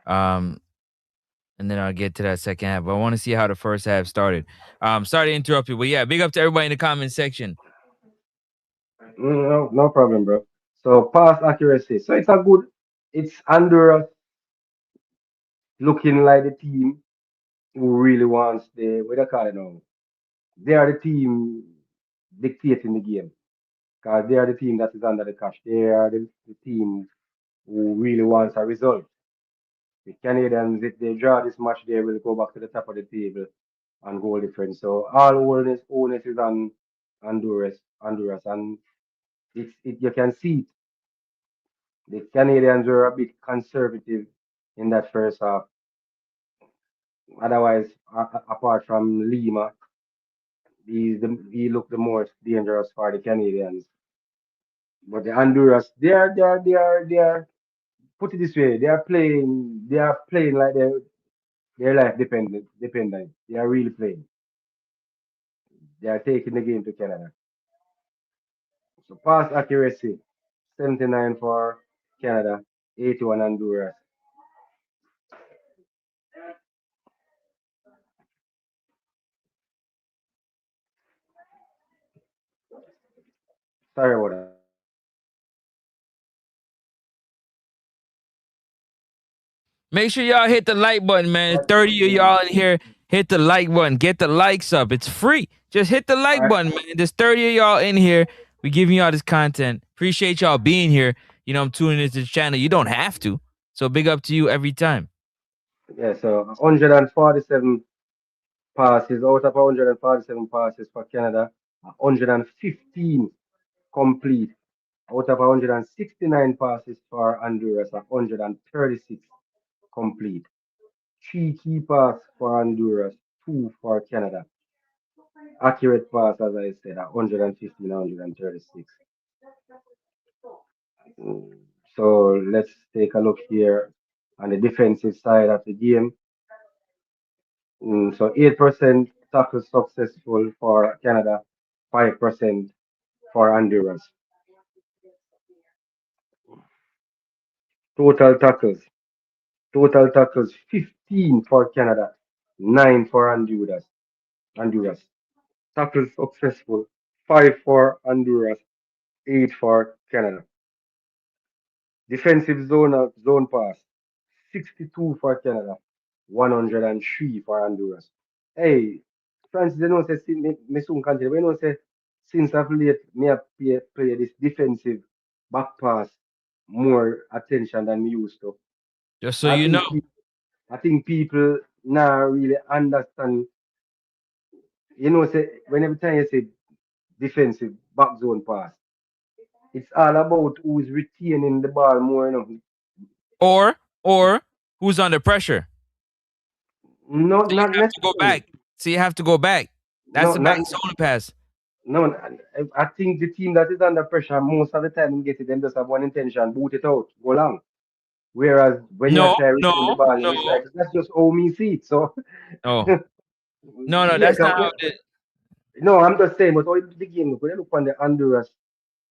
Um, and then I'll get to that second half. But I want to see how the first half started. Sorry to interrupt you, but yeah, big up to everybody in the comment section. no problem, bro. So pass accuracy. So it's a good. It's Honduras looking like the team who really wants the what they call it now. They are the team dictating the game because they are the team that is under the cash. They are the team who really wants a result. The Canadians, if they draw this match, they will go back to the top of the table and goal difference. So all onus is on Honduras, and you can see it. The Canadians were a bit conservative in that first half. Otherwise, apart from Lima, he looked the most dangerous for the Canadians. But the Honduras, they are. Put it this way, they are playing like their life dependent. They are really playing. They are taking the game to Canada. So pass accuracy, 79 for Canada, 81 Honduras. Sorry about that. Make sure y'all hit the like button, man. 30 of y'all in here, hit the like button. Get the likes up. It's free. Just hit the All like right. button, man. There's 30 of y'all in here. We giving y'all this content. Appreciate y'all being here. You know, I'm tuning into the channel. You don't have to. So big up to you every time. Yeah, so 147 passes out of 147 passes for Canada, 115 complete out of 169 passes for Honduras, 136 complete. Three key pass for Honduras, two for Canada. Accurate pass, as I said, 115, 136. Mm, So let's take a look here on the defensive side of the game. So 8% tackles successful for Canada, 5% for Honduras. Total tackles. Total tackles 15 for Canada, 9 for Honduras. Honduras. Tackles successful 5 for Honduras, 8 for Canada. Defensive zone pass 62 for Canada, 103 for Honduras. Hey, Francis, you know, say, me soon continue. You know, say, since I've late, me have play this defensive back pass more attention than me used to. Just so I you know. think I think people now really understand. You know, say when every time you say defensive back zone pass, it's all about who's retaining the ball more. You know, Or who's under pressure. not So you not have to go necessarily. back. So you have to go back. That's No, the back not zone pass. no. I think the team that is under pressure most of the time get it, them just have one intention: boot it out, go long. Whereas when you No, try no, retain the ball in no. the strike, that's just how me see it. So Oh. No, yeah, that's not how it is. no, I'm just saying. But how the game look? When you look on the Honduras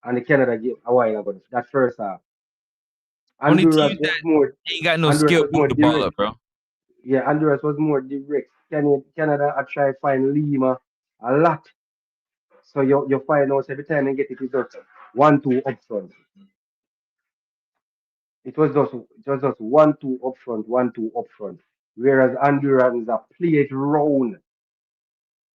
and the Canada game a while ago, that first half. Only Honduras teams was that more ain't got no Honduras skill was move more the ball direct. up, bro. Yeah, Honduras was more direct. Canada I try find Lima a lot. So you find out every time you get it, it's just 1-2 up front. It was just 1-2 up front, 1-2 up front. Whereas Honduras a play it round.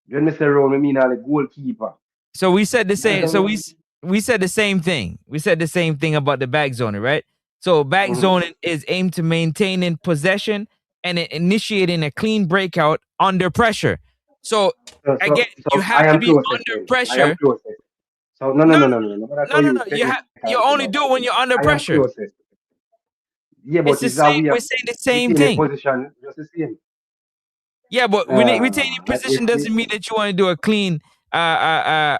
When me say round, I mean all the goalkeeper. So we said the You same. understand me? We said the same thing. We said the same thing about the back zone, right? So back Mhm. zoning is aimed to maintaining possession and initiating a clean breakout under pressure. So So, again, you I have to am be closest under then. I am pressure. closest. So no, no, No, no, no, no, no. But I no, told no, you no. You technicality only now. do it when you're under I am pressure. closest. Yeah, It's but the it's how same. we We're have saying the same retain a thing. position just the same. Yeah, but retaining You possession see, doesn't mean that you want to do a clean a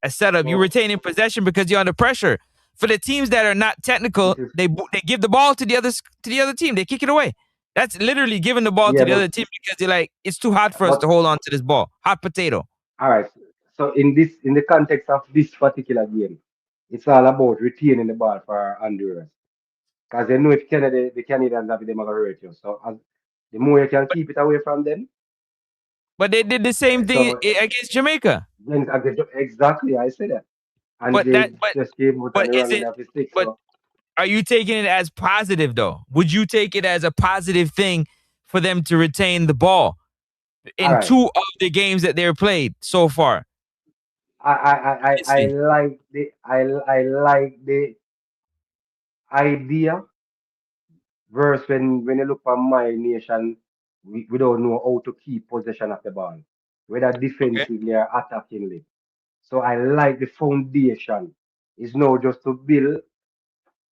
setup. You're so retaining possession because you're under pressure. For the teams that are not this technical, is they give the ball to the other team. They kick it away. That's literally giving the ball to yeah, the other team because they're like, it's too hot for us to but hold on to this ball. Hot potato. all right. So in the context of this particular game, it's all about retaining the ball for Honduras. Because they know if Canada, the Canadians have them are gonna hurt you. So as the more you can keep it away from them, But they did the same thing so against Jamaica. then exactly I say that. And But that they just came out and but they is ran with it that stick. but So are you taking it as positive though? Would you take it as a positive thing for them to retain the ball all in right. two of the games that they're played so far? I Honestly. like I like the idea versus when you look for my nation, we don't know how to keep possession of the ball, whether Okay. defensively or attackingly. So I like the foundation. It's now just to build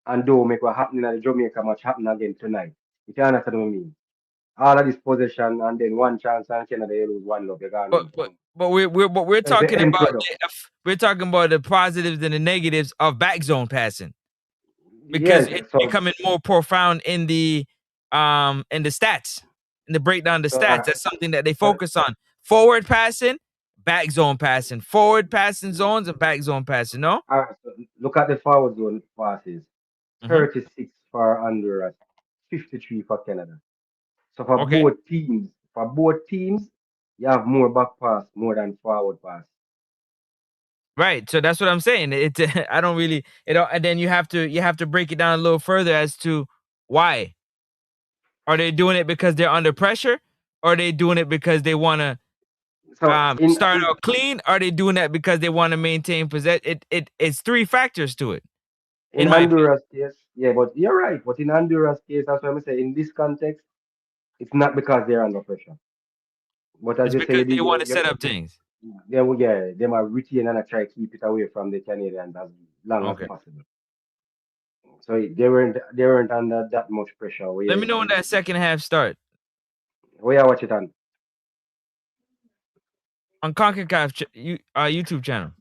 and don't make what happening at the Jamaica match happen again tonight. You can understand what I mean? All of this possession and then one chance and Canada you lose one love, you can't lose two. But we're So it's the talking end about product. we're talking about the positives and the negatives of back zone passing because Yes, it's so becoming more profound in the stats, in the breakdown of the so stats. That's something that they so focus on. Forward passing, back zone passing, forward passing zones and back zone passing. No. so look at the forward zone passes. Mm-hmm. 36 for Honduras, 53 for Canada. So for Okay. both teams, you have more back pass more than forward pass. Right. So that's what I'm saying. It I don't really and then you have to break it down a little further as to why. Are they doing it because they're under pressure? Or are they doing it because they want to So start out clean? Are they doing that because they want to maintain possession? It's three factors to it, in in my opinion. Honduras case, yeah, but you're right. But in Honduras case, that's what I'm saying. In this context, it's not because they're under pressure. But as It's you say, because they want to set up things. they might retain and try to keep it away from the Canadians as long as Okay. possible. So they weren't under that much pressure where Let you me know when see. that second half start Where you watch it on? on Concacaf YouTube channel.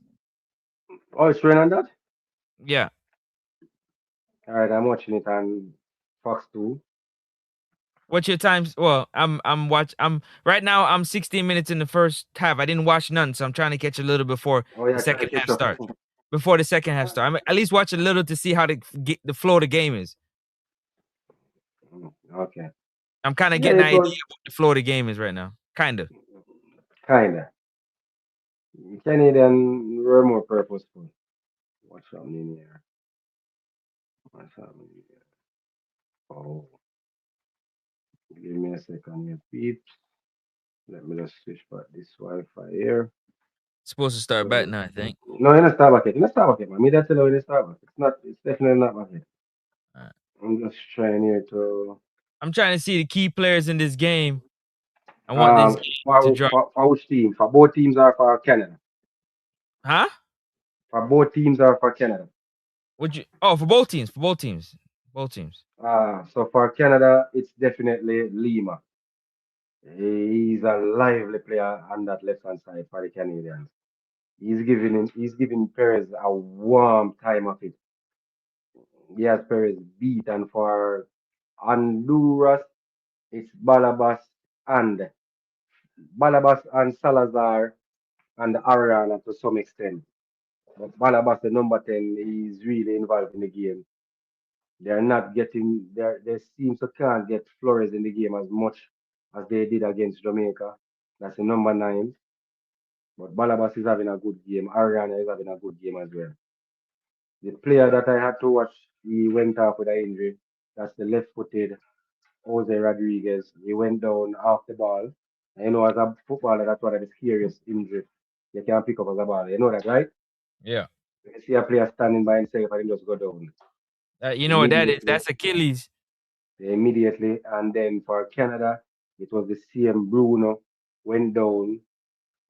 Oh, it's raining on that? Yeah. All right, I'm watching it on Fox 2. What's your times? Well, I'm right now. I'm 16 minutes in the first half. I didn't watch none, so I'm trying to catch a little before Oh, the yeah, try to second half catch up. starts. Before the second half starts, at least watch a little to see how the flow of the game is. Okay. I'm kind of Yeah, getting an it idea was of what the flow of the game is right now. Kind of. kind of. Canadian were more purposeful. What's happening here? What's happening here? Oh, give me a second here, peeps. Let me just switch back this Wi-Fi here. Supposed to start back So, now, I think. no, in a Starbucks. In a Starbucks, man. Me that's in a Starbucks. It's not. It's definitely not my head. Uh, I'm just trying here to I'm trying to see the key players in this game. I want this game to drop. for which team? For both teams or for Canada? Huh? For both teams or for Canada? Would you? Oh, for both teams. For both teams. Both teams. So for Canada, it's definitely Lima. He's a lively player on that left hand side for the Canadians. He's giving Perez a warm time of it. He has Perez beat, and for Honduras, it's Balabas and Salazar and Ariana to some extent. But Balabas, the number 10, is really involved in the game. They're not getting they seem to can't get Flores in the game as much as they did against Jamaica. That's the number 9. But Balabas is having a good game. Ariana is having a good game as well. The player that I had to watch, he went off with an injury. That's the left-footed Jose Rodriguez. He went down off the ball. And as a footballer, that's one of the scariest injuries you can pick up as a ball. You know that, right? Yeah. You see a player standing by himself and he just go down. You know what that is? immediately, That's Achilles. and then for Canada, it was the same. Bruno went down.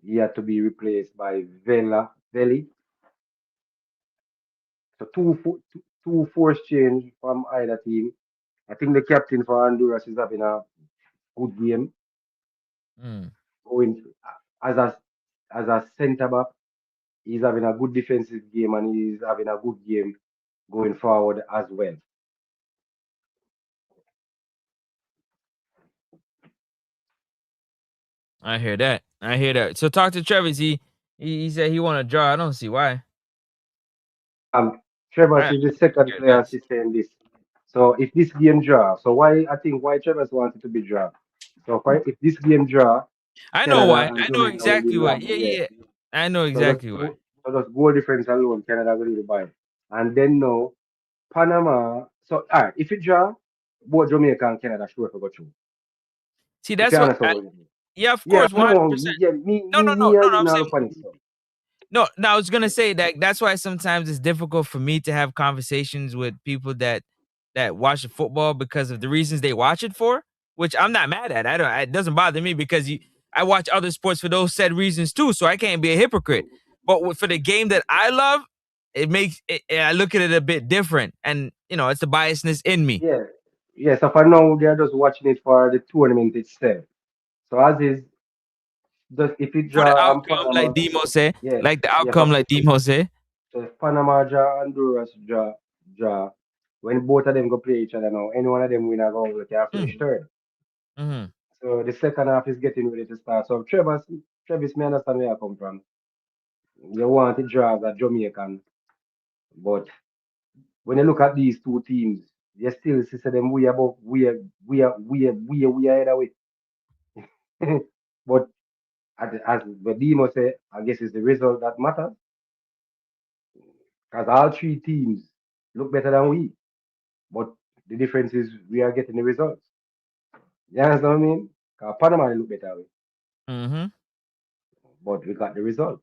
He had to be replaced by Veli. So two force change from either team. I think the captain for Honduras is having a good game, Mm. going as a centre back. He's having a good defensive game and he's having a good game going forward as well. I hear that. I hear that. So talk to Travis. He said he want to draw. I don't see why. Um, Trevor I is the second care player less. to saying this. So if this game draw, so why I think why Trevor wanted to be draw. So if this game draw, I know Canada why. and I know Jamaica will be exactly why. locked. Yeah, Yeah. yeah. I know So just exactly why. so just goal difference alone, Canada will do the buy. And then no Panama. So all right, if you draw, both Jamaica and Canada sure to go through. See, If that's you what. understand what I mean. Yeah, of Yeah, course, one hundred no, percent. yeah, me, No, me, no, no, me, I no, no. did I'm not saying look on it. So no. No, I was gonna say that. That's why sometimes it's difficult for me to have conversations with people that watch the football because of the reasons they watch it for. Which I'm not mad at. I don't. It doesn't bother me because I watch other sports for those said reasons too. So I can't be a hypocrite. But for the game that I love, it makes it, I look at it a bit different, and it's the biasness in me. yeah, yeah. So for now, they are just watching it for the tournament itself. So as is, just if you For the draw and outcome, like Panama, Demo say, yeah, like the yeah. outcome, like Demo say. So if Panama draw, Honduras draw. When both of them go play each other now, any one of them win a goal, they can finish Mm, third. mm-hmm. So the second half is getting ready to start. So Travis, me understand where you come from. You want to draw as a Jamaican, but when you look at these two teams, you still see them we above we are either way. But as Vadimo said, I guess it's the result that matters. Because all three teams look better than we. But the difference is we are getting the results. You understand what I mean? Because Panama look better way, Mm-hmm. but we got the result.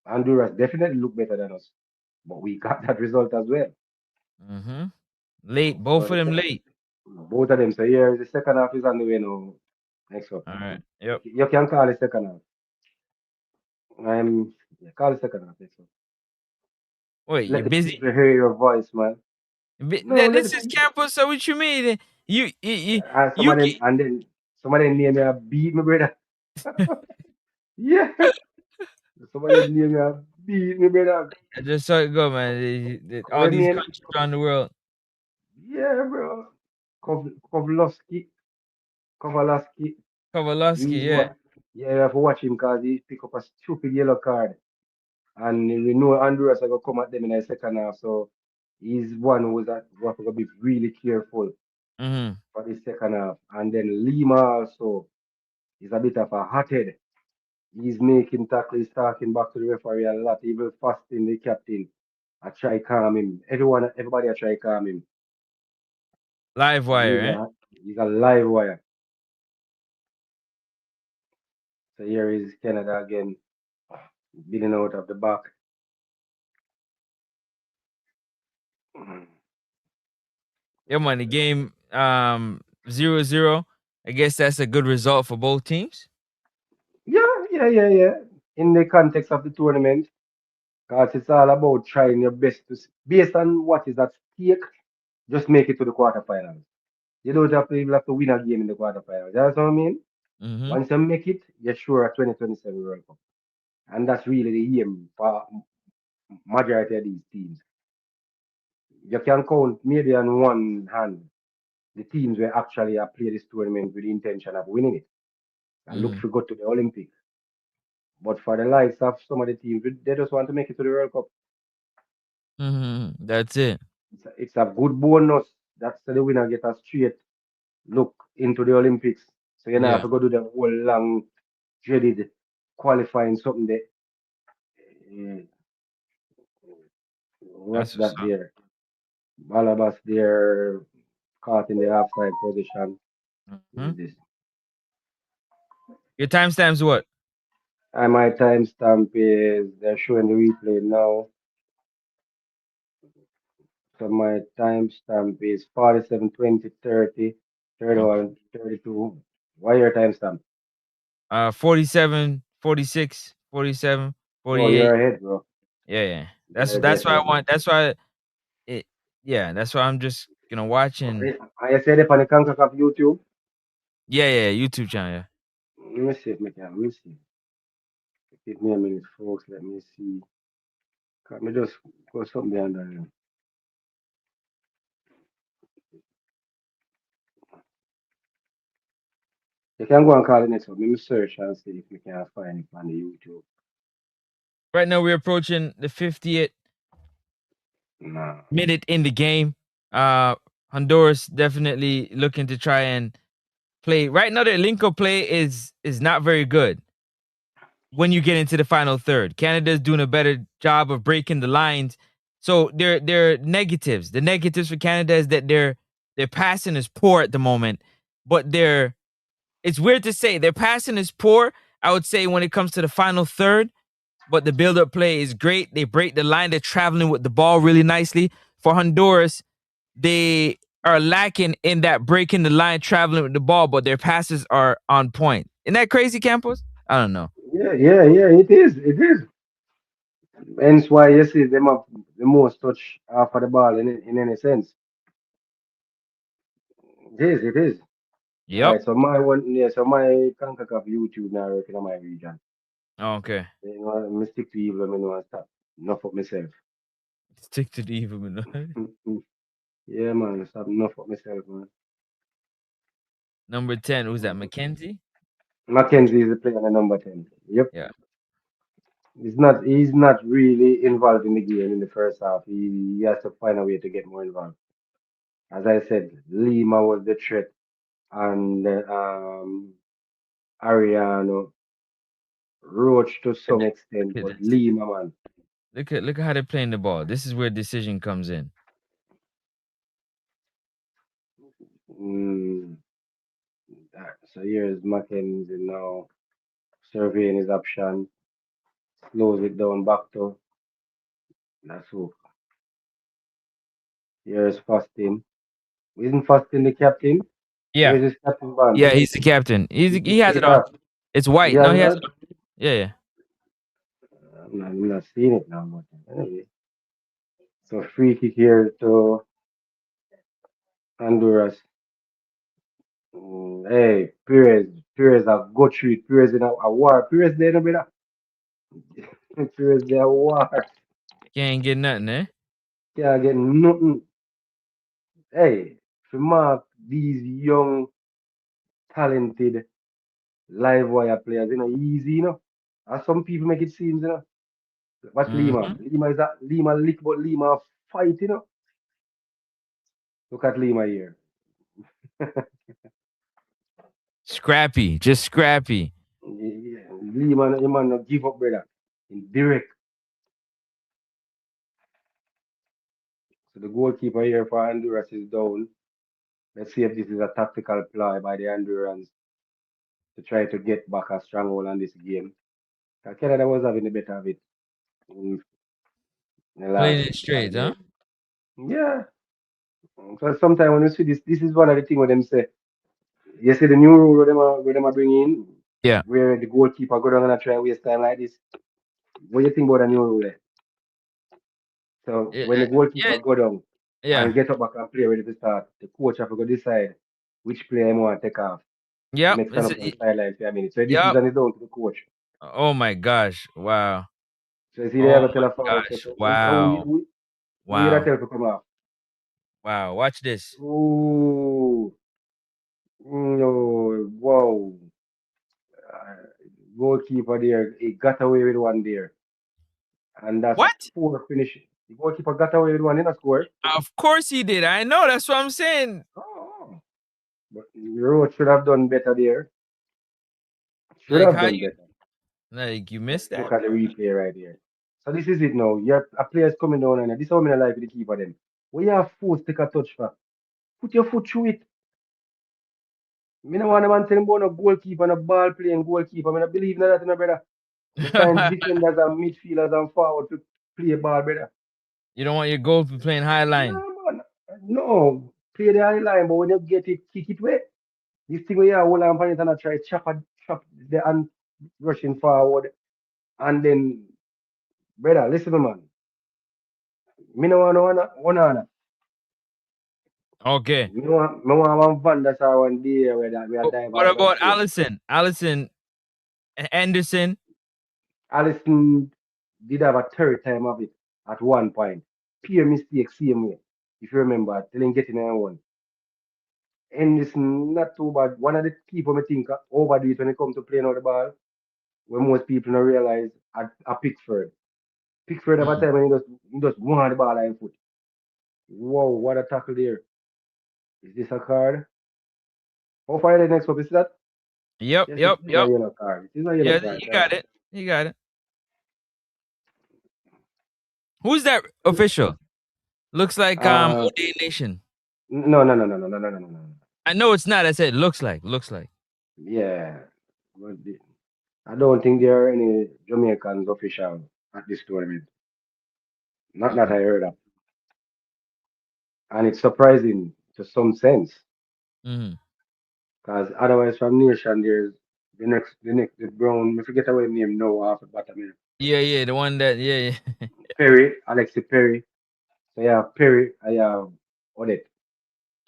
Honduras definitely look better than us, but we got that result as well. Mm-hmm. Late, both So of them late. both of them. So here the second half is on the way now. Next up. All right. Yep. You can call the second half. Yeah, call the second half. Next up. Wait, you Let the busy? people hear your voice, man. No, let the This is people. campus. So what you mean? And some You of them, and then some of them name me a beat me, brother. Yeah, some of them name me a beat me, brother. I just saw it go, man. All What I these mean? countries around the world. Yeah, bro. Kovlowski, Kovalowski. Kowalski, He's yeah. what? Yeah, you have to watch him because he pick up a stupid yellow card. And we know Honduras are going to come at them in the second half. So he's one who's who have to be really careful Mm-hmm. for the second half. And then Lima also is a bit of a hothead. He's making tackles, talking back to the referee a lot, even fasting the captain. I try calm him. Everybody I try calm him. Live And wire, eh? he's a live wire. So here is Canada again, beating out of the back. Yeah, man. The game 0-0. I guess that's a good result for both teams. Yeah. In the context of the tournament, because it's all about trying your best based on what is at stake, just make it to the quarterfinals. You don't have to even have to win a game in the quarterfinals. That's what I mean? Mm-hmm. Once you make it, you're sure at 2027 World Cup. And that's really the aim for majority of these teams. You can count maybe on one hand the teams where actually I play this tournament with the intention of winning it and look Mm-hmm. to go to the Olympics. But for the likes of some of the teams, they just want to make it to the World Cup. Mm-hmm. That's it. It's a good bonus. That's the winner get a straight look into the Olympics. So you don't have Yeah, to go do the whole long dreaded qualifying something that what's that's what's that up. there? Balabas there caught in the halfside position. Mm-hmm. Is this? Your timestamps what? And my timestamp is they're showing the replay now. So my timestamp is 47, 20, 30, Okay. 31, 32. Why your timestamp? 47, 46, 47, Oh, 48. you're ahead, bro. Yeah, yeah. That's You're that's what I definitely. want. That's why it. Yeah, that's why I'm just gonna watch and I said it on the Concacaf YouTube. yeah, yeah. YouTube channel. Yeah. Let me see if I can. Let me see. Give me a minute, folks. Let me see. Can me just go something behind there. You can go and call the next one. Let me search and see if we can find it on the YouTube. Right now we're approaching the 50th Nah. minute in the game. Uh, Honduras definitely looking to try and play. Right now their Linko play is not very good when you get into the final third. Canada's doing a better job of breaking the lines. So their negatives. The negatives for Canada is that their passing is poor at the moment, but their it's weird to say their passing is poor. I would say when it comes to the final third, but the build-up play is great. They break the line. They're traveling with the ball really nicely. For Honduras, they are lacking in that breaking the line, traveling with the ball, but their passes are on point. Isn't that crazy, Campos? I don't know. Yeah, yeah, yeah. It is. It is. Hence why you see them have the most touch for the ball in any sense. It is. It is. All Yep. right. So my one. Yeah. So my Concacaf YouTube now working on my region. Okay. You know, I stick to evil. I know I stop. Enough of myself. Stick to the evil. Yeah, man. Stop enough of myself, man. Number 10, who's that? Mm. Mackenzie? Mackenzie is the player on the number 10. Yep. Yeah. He's not really involved in the game in the first half. He has to find a way to get more involved. As I said, Lima was the threat and Ariano Roach to Look some at extent, look but at this. Lima, man. Look at how they're playing the ball. This is where decision comes in. Mm, so here's Mackenzie now surveying his option, slows it down back to that's who. Here's Fasting. Isn't Fasting the captain? Yeah. Where's his captain band? Yeah, he's the captain. He has Take it on. off. It's He white. No, has he has that? it on. Yeah, yeah. I'm not seeing it now, but anyway. So free kick here to Honduras. Hey, Perez have go through it. Perez in a war. Perez there, no better. Perez there, a war. Can't get nothing, eh? Can't get nothing. Hey, to mark these young, talented live wire players, easy, As some people make it seem, Watch Lima. Mm-hmm. Lima lick, but Lima fight. Look at Lima here. Scrappy. Just scrappy. Yeah, Lima, you man, not give up, brother. In direct. So the goalkeeper here for Honduras is down. Let's see if this is a tactical ploy by the Hondurans to try to get back a stronghold on this game. Canada was having the better of it in, in the Playing last it one straight, huh? game. Yeah. So sometimes when you see this is one of the things where them say, you see the new rule where them are bringing in, Yeah. where the goalkeeper go down and try and waste time like this. What do you think about the new rule there? So Yeah. when the Yeah. goalkeeper go down Yeah. and get up back and play ready to start, the coach have to go decide which player he want to take off. He Yep. makes stand up on the sideline for a minute. So the Yep. decision is down to the coach. Oh my gosh. Wow. So you see, they Oh have a my tell a forward, say, gosh. so Wow. who you that Wow. tell to come off? Wow. Watch this. Ooh, no, wow. Uh, Goalkeeper there, he got away with one there. And that's What? poor finish. The goalkeeper got away with one in a score. Of course he did. I know. That's what I'm saying. Oh, but Roach should have done better there. Should Like have how done you better. missed Look that? at the replay right here. So this is it now. You have a players coming down and this is how many like the keeper them. When you have foot, take a touch for. Put your foot through it. Me no want a man telling about no goalkeeper, no ball playing goalkeeper. I not believe in that, no brother. Me find defenders and midfielders and forward to play ball, brother. You don't want your goalkeeper playing high line. Nah, man. No, play the high line, but when you get it, kick it away. This thing where you hold on for it and I try chop the and rushing forward. And then, brother, listen, man. Me no want one. Okay. Me want one Van der Sar one day where that we are dive What and go about through. Allison? Allison Anderson. Alisson did have a third time of it at one point. Pure mistake, same way. If you remember, till him getting in one. And it's not too bad. One of the people me think overdo it when it comes to playing out the ball, when most people don't realize a Pickford. Pickford have a Mm. time when he just want the ball in foot. Whoa, what a tackle there. Is this a card? How far the next up is that? Yep, Yes, it yep, is a yep. yellow card. It is a yellow Yeah, card. he got it. He got it. Who's that official? Looks like Uh, OD Nation. no. I know it's not. I said looks like. Looks like. Yeah. But I don't think there are any Jamaicans official at this tournament. Not that I heard of. And it's surprising to some sense. Mm-hmm. Because otherwise from nation there's the brown I forget our name now off the bottom here. Yeah, yeah, the one that yeah. Perry, Alexi Perry. So yeah, Perry, I have Odette.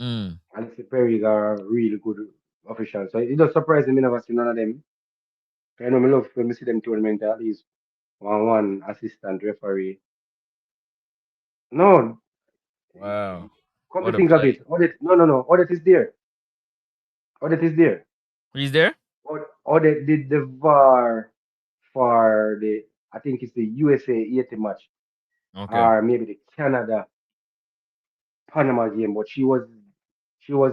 Mm. Alexi Perry is a really good official. So it does surprise me never see none of them. I know me love when me see them tournament at least one assistant referee. No, Wow. come to What a think of play. it. Odette, no. Odette is there. Odette is there. He's there? Odette did the VAR for the I think it's the USA 80 match Okay. or maybe the Canada Panama game, but she was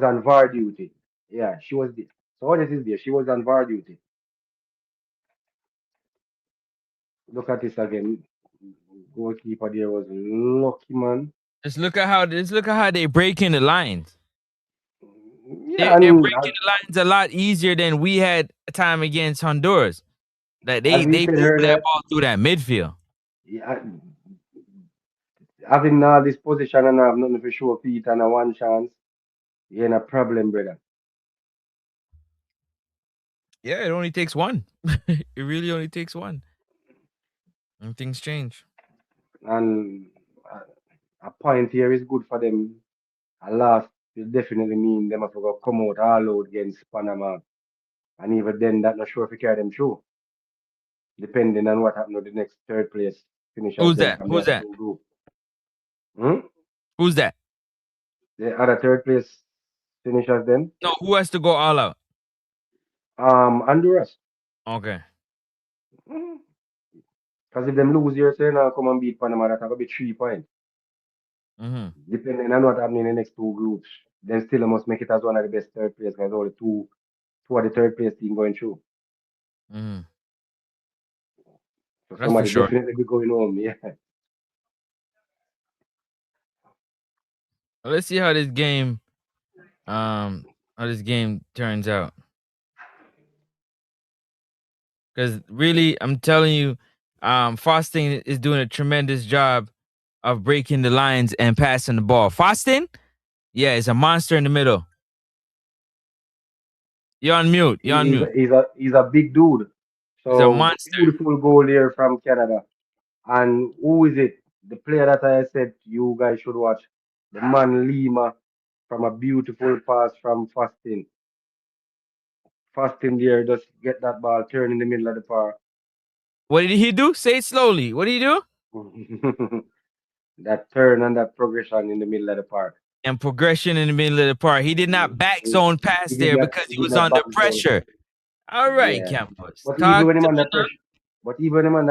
on VAR duty. Yeah, she was the so Odette is there. She was on VAR duty. Look at this again. Goalkeeper there was lucky man. Just look at how they break in the lines. Yeah, They're and breaking the lines a lot easier than we had a time against Honduras. Like as we they said moving that earlier, ball through that midfield. yeah, having all this position and have nothing for sure feet and a one chance, you ain't a problem, brother. Yeah, it only takes one. It really only takes one. And things change. And a point here is good for them. A loss will definitely mean them have to go come out all out against Panama. And even then, that not sure if we carry them through, depending on what happened with the next third place finishers Who's them that? from Who's their that? two group. Hmm? Who's that? The other third place finishers them, No, who has to go all out? Honduras. Okay. Because if them lose here, say now come and beat Panama, that will be 3 points. Mm-hmm. Depending on what happened in the next two groups, then still must make it as one of the best third place because only two of the third place team going through. Mm-hmm. So That's for somebody sure. definitely be going home, yeah. Well, let's see how this game turns out. Because really, I'm telling you, Fosting is doing a tremendous job of breaking the lines and passing the ball. Fosting, yeah, is a monster in the middle. You're on mute. You're on mute. He's a big dude. He's a So monster. beautiful goal here from Canada. And who is it? The player that I said you guys should watch. The man Lima from a beautiful pass from Fastin. Fastin there just get that ball turn in the middle of the park. What did he do? Say it slowly. What did he do? That turn and that progression in the middle of the park. And progression in the middle of the park. He did not back He, zone pass there because he he did was not under back his own. pressure. All right, Yeah. campus. But even Talk when him to under me now.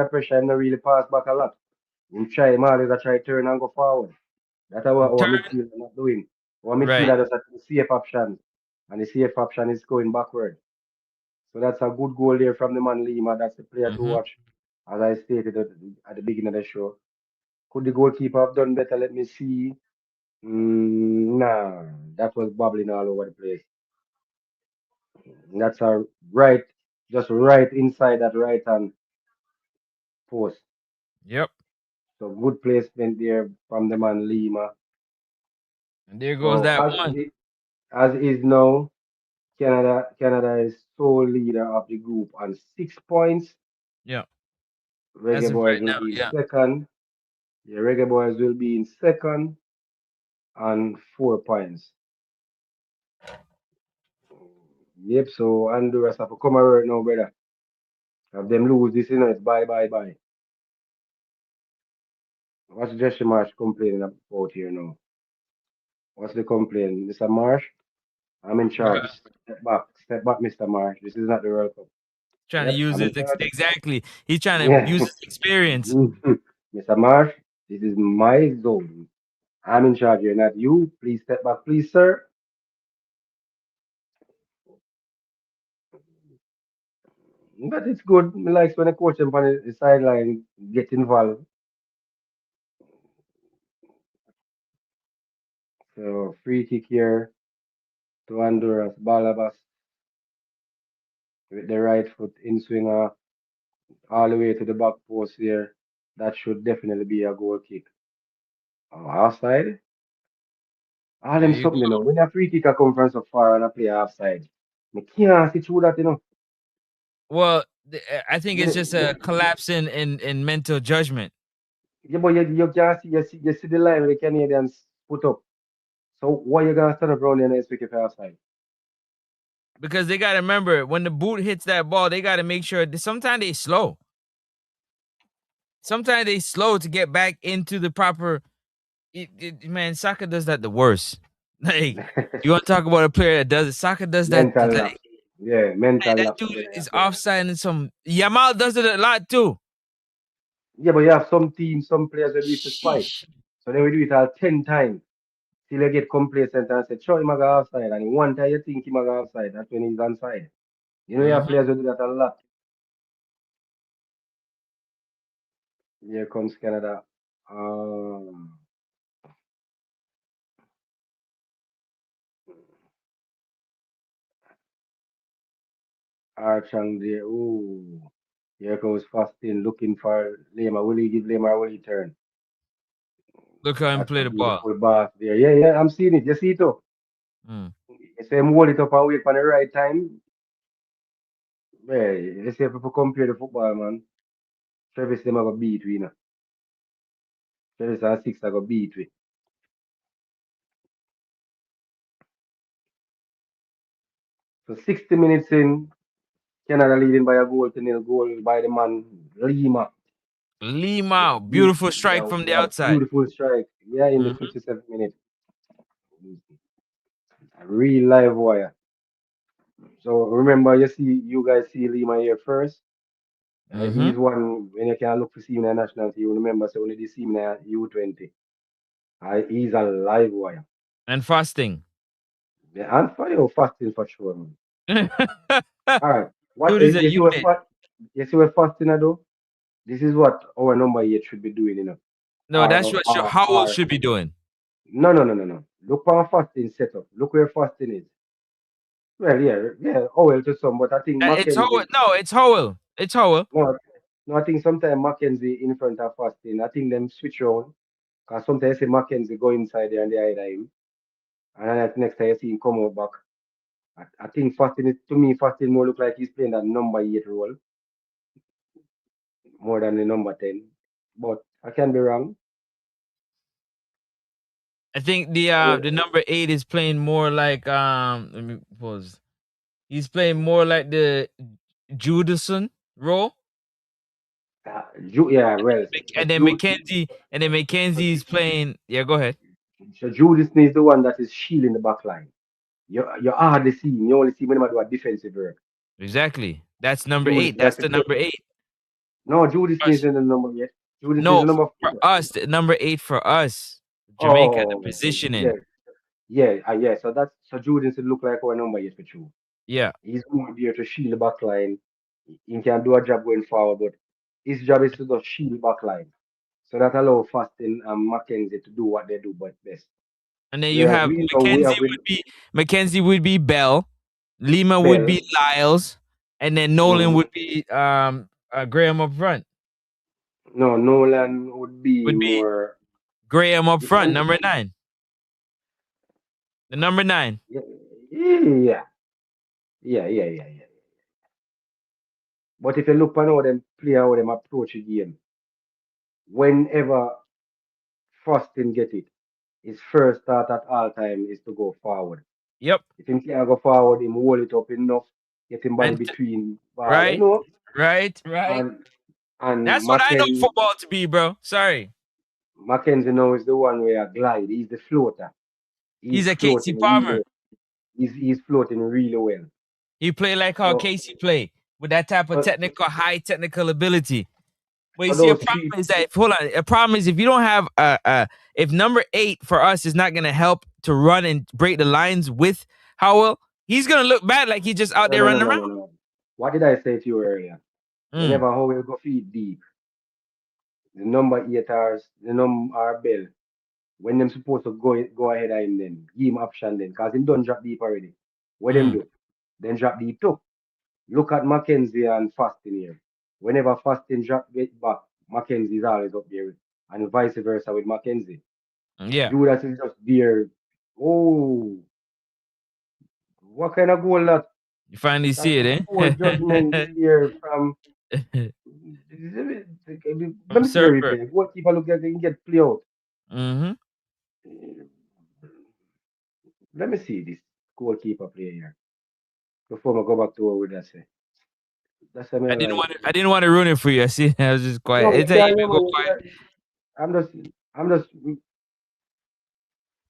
pressure, him not really pass back a lot. Him try him always try turn and go forward. That's what Turn midfielder not doing. What right. midfielder does the safe option, and the safe option is going backward. So that's a good goal there from the man Lima. That's the player to Mm-hmm. watch. As I stated at the beginning of the show. Could the goalkeeper have done better? Let me see. Nah, that was bubbling all over the place. That's a right, just right inside that right hand post. Yep. So good placement there from the man Lima. And there goes So that one. as is now, Canada is sole leader of the group on 6 points. Yeah. As Reggae of Boys right will now, be in yeah. second. The Reggae Boys will be in second on 4 points. Yep, so Honduras have to come around now, brother. If them lose this, it's bye, bye, bye. What's Jesse Marsh complaining about here now? What's the complaint? Mr. Marsh, I'm in charge. Uh, Step back, Mr. Marsh. This is not the World Cup. trying to Yep, use I'm in his charge. exactly. He's trying to Yeah. use his experience Mr. Marsh, this is my zone. I'm in charge here, not you. Please step back, please, sir. But it's good. Me likes when a coach on the sideline get involved. So free kick here to Honduras. Balabas with the right foot in swinger all the way to the back post here. That should definitely be a goal kick. Oh, offside. All There them you something, go. you know. When a free kicker come from so far and I play offside, me can't see through that, you know. Well, I think it's You, just a collapse in mental judgment yeah, but you can't see, you see the line the Canadians put up. So why you gonna stand up around there and expect it for offside? because they got to remember when the boot hits that ball, they got to make sure. Sometimes they slow. Sometimes they slow to get back into the proper. Man, soccer does that the worst. Like you want to talk about a player that does it? Soccer does that. Mental Like, lapse. Yeah, man, mental that lapse. dude Brother, is yeah. offside and some. Yamal does it a lot too. Yeah, but you have some teams, some players that do it to spite. Sheesh. So they will do it all 10 times till they get complacent and say, sure, he might go offside. And one time you think he might go offside, that's when he's onside. You know, you have Mm-hmm. players who do that a lot. Here comes Canada. Um, Archang there. Ooh. Here goes Fastin looking for Lema. Will he give Lema or will he turn? Look how him That's play a the ball. beautiful pass there. Yeah, yeah, I'm seeing it. You see it too. Mm. You say him hold it up and wait for the right time. Yeah, you see if people compare the football, man. Travis them have a beat we, you know. Travis and six have a beat we. So 60 minutes in, Canada leading by a goal to nil, goal by the man Lima. Lima, beautiful strike from the Yeah, outside. beautiful strike. Yeah, in the Mm-hmm. 57th minute. A real live wire. So remember, you guys see Lima here first. Mm-hmm. He's one when you can look for see him in the national team. Remember, so only this team in the U20. He's a live wire. And fasting. Yeah, and for you, fasting for sure, man. Dude All right. is a You see what unit. fasting I do? This is what our number 8 should be doing, you know. No, that's what Howell Or should be doing. no. Look for fasting setup. Look where fasting is. Well, yeah. Oh well to some, but I think It's Howell. Mackenzie. No, it's Howell. It's Howell. No, no, I think sometimes Mackenzie in front of fasting. I think them switch around. Because sometimes you see Mackenzie go inside there and they hide him. And then next time you see him come out back. I think fasting is, to me, fasting more look like he's playing that number 8 role more than the number 10. But I can be wrong. I think Oh, well, the number 8 is playing more like let me pause. He's playing more like the Judison role. Yeah, well, And then Mackenzie's playing. Yeah, go ahead. So Judas is the one that is shielding the back line. You hardly see him. You only see him when he do a defensive work. Exactly. That's number Judas, 8. that's That's the the play. number 8. No, Judas Us. isn't the number yet. Judas is No, the number for 4. us, the number 8 for us. Jamaica, the Oh, yeah, positioning. yeah. So Judas will look like our number yet for true. Yeah. He's more there to shield the back line. He can do a job going forward, but his job is to just shield the back line. So that allow Fastin and Mackenzie to do what they do but best. And then you Whereas have we know we have with Mackenzie would be Bell, Lima would Bell. be Lyles, and then Nolan Mhm. would be Graham up front. No, Nolan would be Would be more. Graham up If front, I'm, number 9. The number 9. yeah, yeah, yeah. But if you look on how them play, how them approach the game, whenever Fostin get it, his first thought at all time is to go forward. Yep. If him can't go forward, him hold it up enough, get him body And between ball, right, right. and and That's what I know Mackenzie, football to be, bro. Sorry. Mackenzie now is the one where I glide. He's the floater. He's He's a Casey floating Palmer. really. He's floating really well. He play like how So Casey play with that type of so, high technical ability. But you so see, a those problem three, is that hold on. A problem is if you don't have if number 8 for us is not gonna help to run and break the lines with Howell, he's gonna look bad like he's just out there running around. no. What did I say to you earlier? Mm, Whenever how we go feed deep, the number eight hours, the number our bell, when them supposed to go ahead and then give him option then, cause him done drop deep already. What them mm, do? Then drop deep too. Look at Mackenzie and Fastin here. Whenever Fastin drop get back, Mackenzie is always up there, and vice versa with Mackenzie. yeah, Do that is just there. Oh, what kind of goal that? you finally That's see a poor judgment it, there from. eh? Let From me see the Surfer. replay. Goalkeeper look like he can get play out. Mm-hmm. Let me see this goalkeeper play here before I go back to what we just say. That's what I like. I didn't want to ruin it for you. I see. I was just No, quiet. me It's a you can't been go remember. quiet. I'm just, I'm just,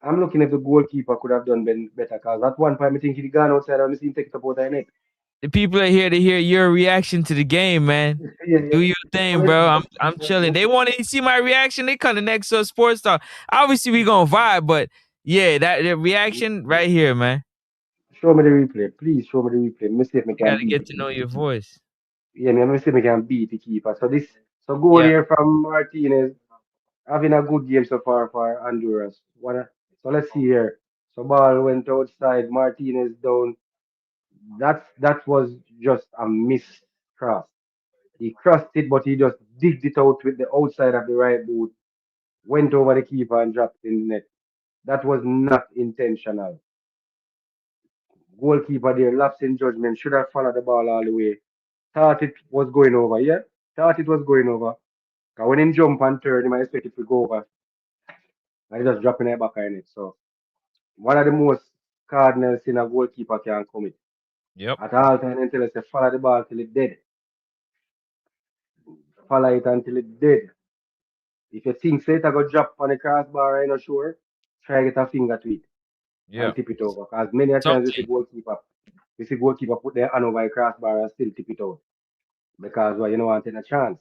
I'm looking if the goalkeeper could have done better. Cause at one point I think he gone outside and I see him take it up out of the net. The people are here to hear your reaction to the game, man. Yeah. Do your thing, bro. I'm chilling. They want to see my reaction. They come to next to a sports talk. Obviously, we gonna vibe, but yeah, that the reaction right here, man. Show me the replay, please. Show me the replay. Let me see if I I can gotta beat the get to know keeper. your voice. Yeah, let me see if I can beat the keeper. So goal Yeah, here from Martinez, having a good game so far for Honduras. So let's see here. So ball went outside. Martinez down. That was just a miss cross. He crossed it, but he just digged it out with the outside of the right boot. Went over the keeper and dropped in the net. That was not intentional. Goalkeeper there, lapse in judgment, should have followed the ball all the way. Thought it was going over, yeah? Thought it was going over. Because when him jump and turn, he might expect it to go over. And he just dropping it back in it. So, one of the most cardinal sin a goalkeeper can commit. yep, At all time until I say follow the ball till it dead. Follow it until it dead. If you think say it a go drop on the crossbar, I'm not sure, try get a finger to it yeah. and tip it over. Because many a times Something. you see goalkeeper put their hand over the crossbar and still tip it out. Because well, you don't want a chance.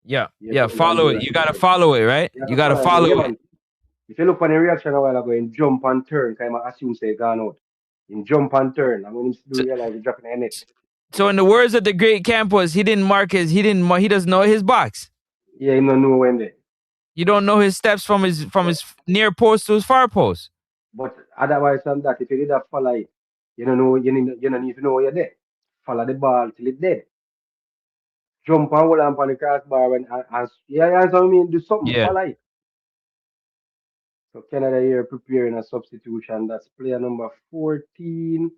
Yeah, Here yeah. comes Follow it. Honduras You gotta again. follow it, right? You You have to gotta follow it. Yeah, follow it. man. If you look on the reaction a while ago, him jump and turn, kind of assume say gone out. Him jump and turn, and when him do So, realize he dropping the net. so in the words of the great Campos, he didn't mark his. He doesn't know his box. Yeah, him don't know when there. You don't know his steps from But his near post to his far post. but otherwise than that, if you did that follow it, you don't need to know you're there. Follow the ball till it's dead. Jump and hold on the crossbar and yeah, you understand what I mean? Do something, Yeah. follow it. So Canada here preparing a substitution. That's player number 14,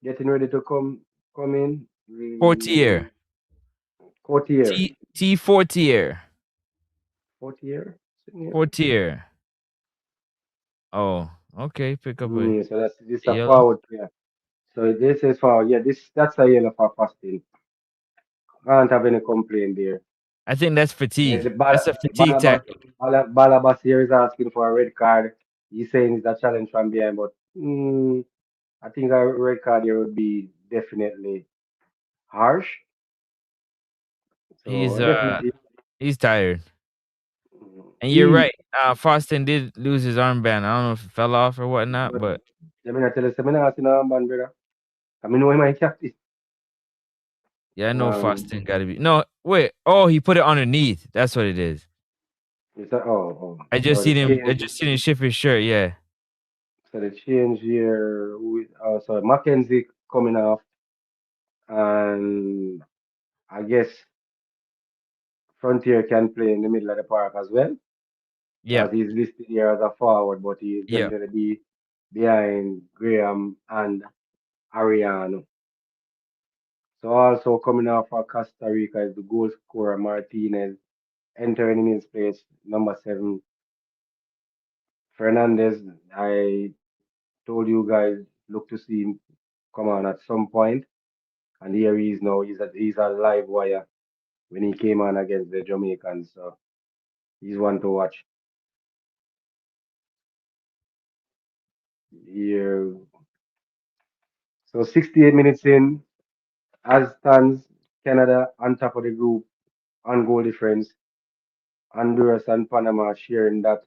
getting ready to come in. Portier. Courtier. T Fortier. Courtier? Yeah. Portier. Oh, okay. Pick up So that's this a a yellow. forward player. So this is foul. Yeah, that's a yellow for fasting. Can't have any complaint there. I think that's The fatigue. That's a fatigue Balabas, tackle. Balabas here is asking for a red card. He's saying it's a challenge from behind, but I think a red card here would be definitely harsh. So He's definitely, he's tired. And you're he. right. Foston did lose his armband. I don't know if it fell off or whatnot, But but let me not tell you, I'm not asking a man, brother. I mean, know him my captain. yeah, I know Um, Foston gotta be no wait. Oh, he put it underneath. That's what it is. it's a, oh, oh. I just seen him shift his shirt, yeah. So the change here with so Mackenzie coming off, and I guess Frontier can play in the middle of the park as well, Yeah. because he's listed here as a forward, but he is Yeah. going to be behind Graham and Ariano. So also coming off for Costa Rica is the goal scorer Martinez, entering in his place, number 7, Fernandez. I told you guys look to see him come on at some point, and here he is now. He's a live wire when he came on against the Jamaicans, so he's one to watch. Here, so 68 minutes in, as stands Canada on top of the group on goal difference. Honduras and Panama sharing that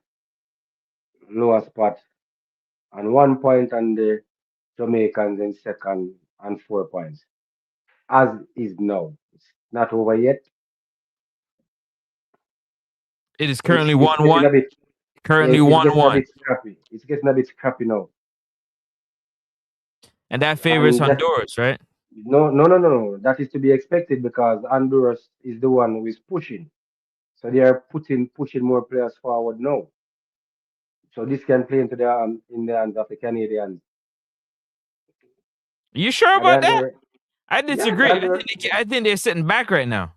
lower spot and 1 point on the Jamaicans in second and 4 points. As is now. It's not over yet, It is but currently it's getting 1-1. a bit, yeah, Currently it's getting a 1-1. bit scrappy. It's getting a bit scrappy now. And that favors And that Honduras, right? no. That is to be expected because Honduras is the one who is pushing. So they are pushing more players forward now. So this can play into the in the hands of the Canadians. You sure And about then that? they're I yes, disagree. and they're I think they're sitting back right now.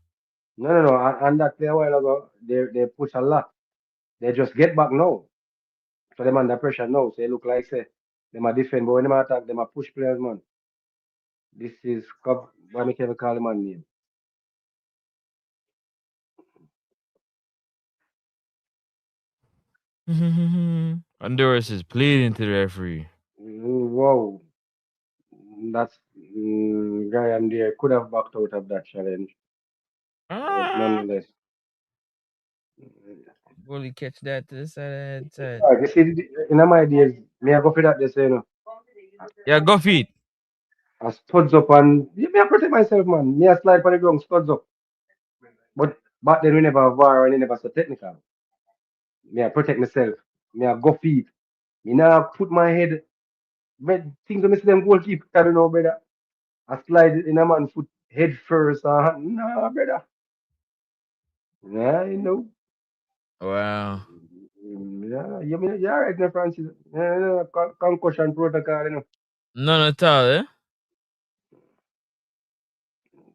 no. And that play a while ago, they push a lot. They just get back now. So them under pressure now. So they look like say them a defend, but when them attack, them a push players, man. This is why me can call the man name. Honduras is pleading to the referee. Wow, that's Graham there could have backed out of that challenge, but Ah, nonetheless. goalie catch that to the side, side. You see, in my days, me I go for that. They say, you know, Yeah, go feet. I studs up and me I protect myself, man. Me I slide for the ground, studs up. But back then we never have VAR and we never so technical. Me I protect myself. Me I go feet. Me now put my head. Things when me see them goalkeeper, I don't know, brother. I slide in a man foot head first. Nah, brother. Nah, you know. Wow. Yeah, you're right, no, Francis. Yeah, concussion protocol, you know. None at all, eh?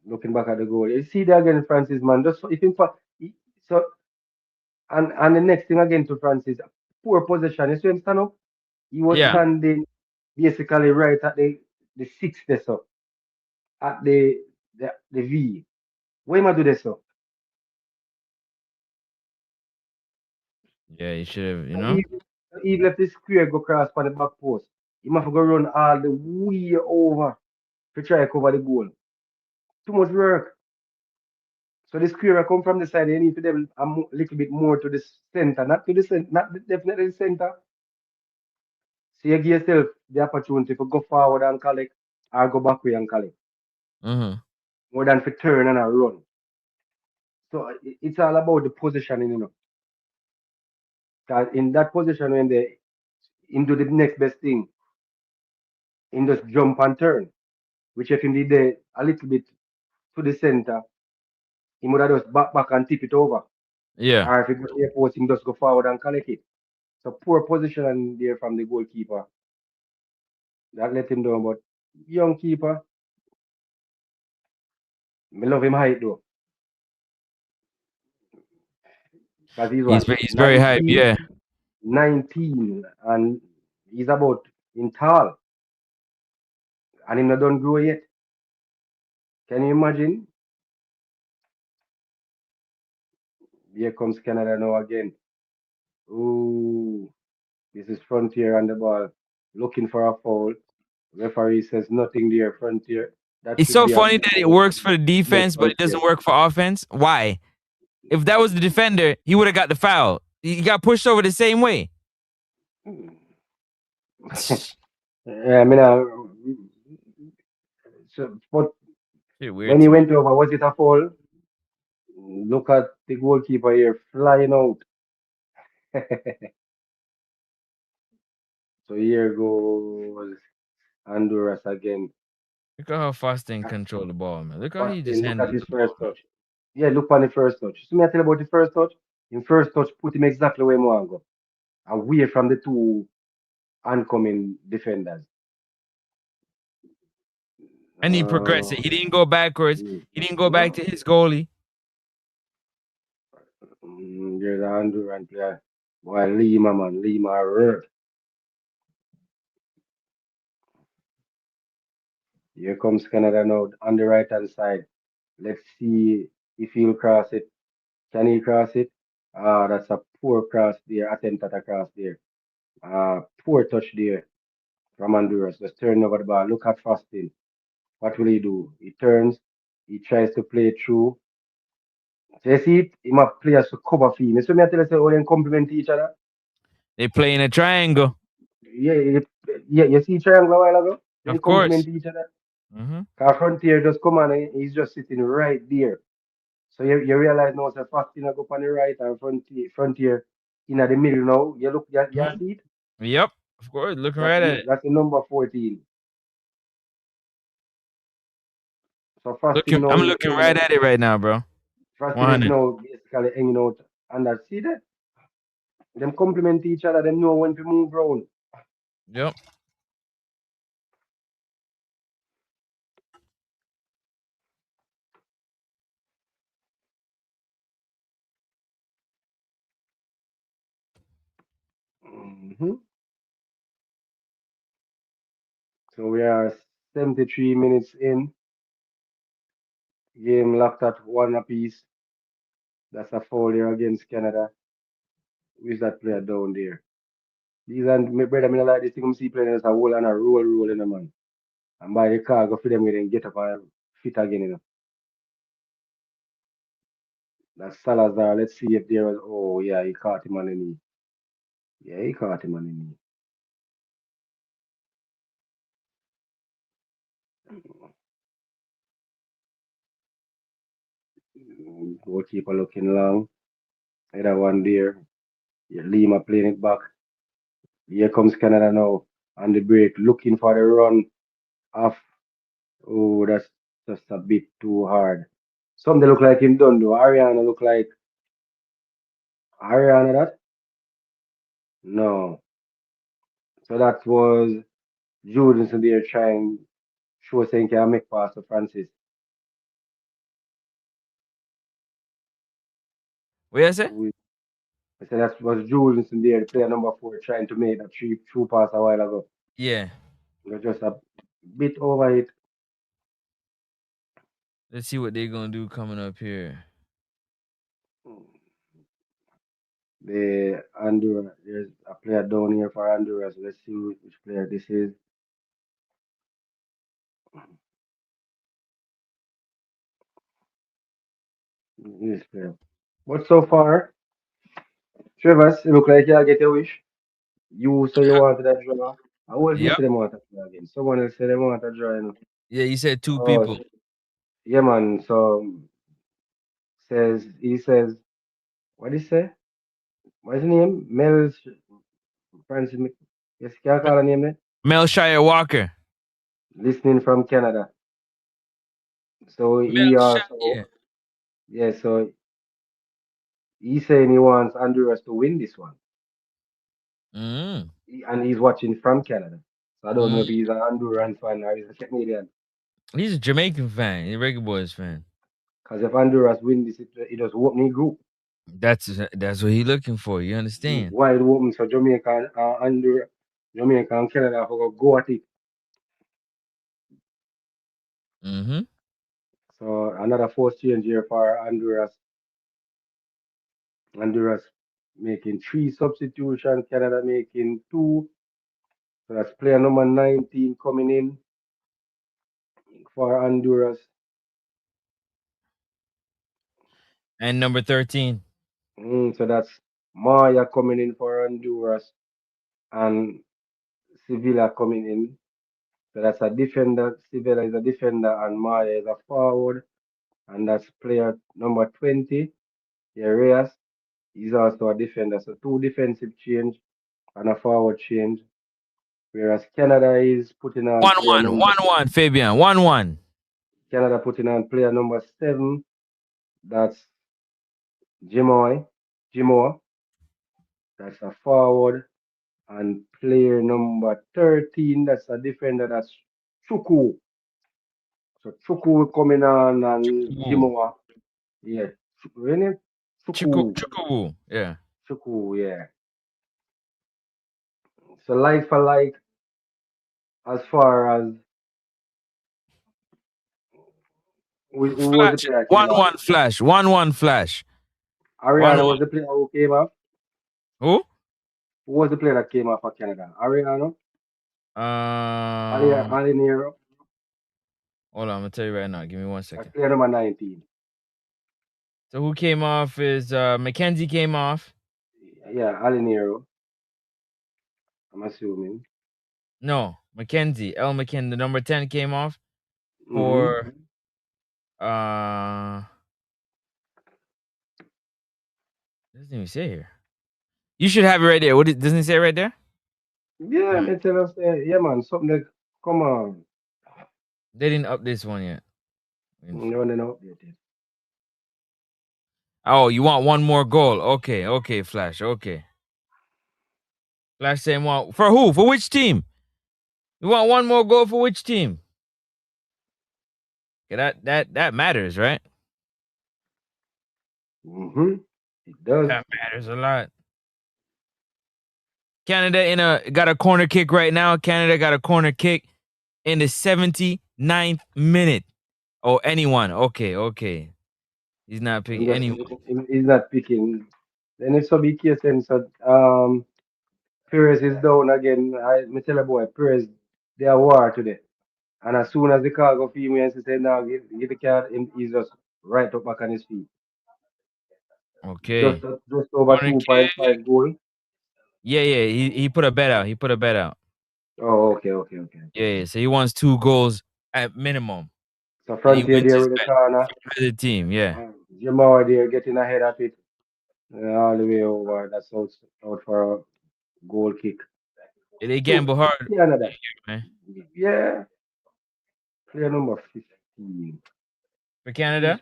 Looking back at the goal, you see that again, Francis, man. Just if in fact, so and the next thing again to Francis, poor possession. You see him stand up. He was Yeah. standing basically right at the sixth there, so at the V. What am I do this so? Yeah, you should have, you So know? even if the square go cross on the back post, he must go run all the way over to try to cover the goal. Too much work. So the square come from the side, you need to them little bit more to the center, not to the center, definitely the center. So you give yourself the opportunity to go forward and collect or go backward and collect. Mm-hmm. More than for turn and a run. So it's all about the positioning, you know. 'Cause in that position when they into the next best thing, in just jump and turn, which if him did there a little bit to the center, he would have just back and tip it over. Yeah. Or if he go to the post, he just go forward and collect it. So poor position there from the goalkeeper. That let him down. But young keeper, me love him height though. Because he's what? He's very hype, yeah. 19, and he's about in tall. And him not done grow yet. Can you imagine? Here comes Canada now again. Ooh, this is Frontier on the ball. Looking for a foul. Referee says nothing there, Frontier. That It's should so be a funny that it foul works for the against defense, but it doesn't Frontier. work for offense. Why? If that was the defender, he would have got the foul. He got pushed over the same way. Yeah, I mean, so, but Shit, weird when he to me. went over, was it a foul? Look at the goalkeeper here flying out. So here goes Honduras again. Look at how fast they can control the ball, man. Look how he just Fasting, look at handled his the ball, first man. touch. Yeah, look on the first touch. So me I tell you about the first touch. In first touch, put him exactly where he want to go, away from the two oncoming defenders. And he progressed it. He didn't go backwards. He didn't go back No. to his goalie. There's a Honduran player. Boy, Lima, man. Lima hurt. Here comes Canada now on the right hand side. Let's see if he'll cross it. Can he cross it? Ah, that's a poor cross there. Attempt at a cross there. Poor touch there from Honduras. Just turn over the ball. Look at Fastin. What will he do? He turns. He tries to play through. So you see it? He must players to cover for him. So me I tell you, say, all them complement each other. They play in a triangle. Yeah, yeah, you see triangle a while ago? They Of course. complement each other. Mm-hmm. Cause Frontier just come on and he's just sitting right there. So you realize now, so Fasting go on the right and Frontier in the middle now. You look, you Mm-hmm. see it? Yep. Of course. Looking That's right at the, it. that's the number 14. So Looking. Fasting now I'm is looking hanging right out. at it right now, bro. Fasting is 100. now basically hanging out. And that, see that? Them complement each other. Them know when to move around. Yep. hmm So we are 73 minutes in. Game locked at one apiece. That's a foul here against Canada. Who's that player down there? These and my brother, me no like this thing. I see playing as a whole and a roll in a man. And by the car, go for them, then get up and fit again. That's Salazar. Let's see if there was. Oh, yeah, he caught him on the knee. Yeah, he caught him on the knee. Goalkeeper looking long. Either one there. Yeah, Lima playing it back. Here comes Canada now on the break, looking for the run off. Oh, that's just a bit too hard. Some they look like him done though. Ariana look like Ariana that? No. So that was Jordan there trying show saying can make pass to Francis. What you say? Who I said that was Jules in there, the player number 4, trying to make that three true pass a while ago. Yeah. It was just a bit over it. Let's see what they're gonna do coming up here. The Honduras, there's a player down here for Honduras. Let's see which player this is. This player. But so far, Trevor, it look like you get your wish. You say you wanted that draw. I always miss Yep. them want to draw again. Someone else said they want to draw. You know. Yeah, you said two Oh, people. yeah, man. So he says, what did he say? What's his name? Mel Francis. Yes, can I call her name there? Melshire Walker. Listening from Canada. So he Melshire. also, yeah, so he's saying he wants Honduras to win this one. Mm. And he's watching from Canada. So I don't know if Mm. he's a Honduran fan or he's a Canadian. He's a Jamaican fan. He's a Reggae Boys fan. Because if Honduras win this, it does open the group. That's what he looking for. You understand? Wide open. So Jamaica and Honduras, Jamaica and Canada have to go at it. Mm-hmm. So another force change here for Honduras. Honduras making 3 substitutions, Canada making 2. So that's player number 19 coming in for Honduras. And number 13. So that's Maya coming in for Honduras and Sevilla coming in. So that's a defender. Sevilla is a defender and Maya is a forward. And that's player number 20, Reyes. He's also a defender. So two defensive change and a forward change. Whereas Canada is putting on player 1-1. number 1-1, Fabian. 1-1. Canada putting on player number 7 That's Jimoy. Jimoa. That's a forward. And player number 13, that's a defender. That's Chuku. So Chuku will come in on and Chukwuwu. Jimoa. Yeah. Really? Chuku. Chukwuwu. Yeah. Chuku, yeah. So like for like, as far as who was the Flash. player that came off? 1-1 Flash. 1-1 Flash. 1-1. Ariana was the player who came off. Who? Who was the player that came off for Canada? Ariano? Um, Alinero? hold on, I'm gonna tell you right now. Give me one That's second. player number 19. So who came off is Mackenzie came off. Yeah, Alinero, I'm assuming. No, Mackenzie. L McKenzie, the number 10 came off Mm-hmm. for uh it doesn't even say here. You should have it right there. Doesn't it say right there? Yeah, No. me tell us, yeah, man, something that, come on. They didn't up this one yet. No, no, no, updated. Oh, you want one more goal? Okay, okay, Flash. Okay. Flash saying want for who? For which team? You want one more goal for which team? Yeah, that matters, right? Mm-hmm. It does. That matters a lot. Canada got a corner kick right now. Canada got a corner kick in the 79th minute. Oh, anyone. Okay, okay. He's not I'm picking just, anyone. he's not picking. Then it's so big case, and so, Perez is down again. Me tell a boy, Perez, they are war today. And as soon as the car go female, he say, now get the car, he's just right up back on his feet. Okay. Just over Corner kick. 2.5 goal. Yeah, yeah. He put a bet out. He put a bet out. Oh, okay, okay, okay. Yeah, yeah. So he wants 2 goals at minimum. So And he Frontier wins there his with the bet corner. for the team. Yeah. Jamal there getting ahead of it. All the way over. That's out for a goal kick. They So gamble hard, Canada. man. Yeah. Player number 15. For Who's Canada.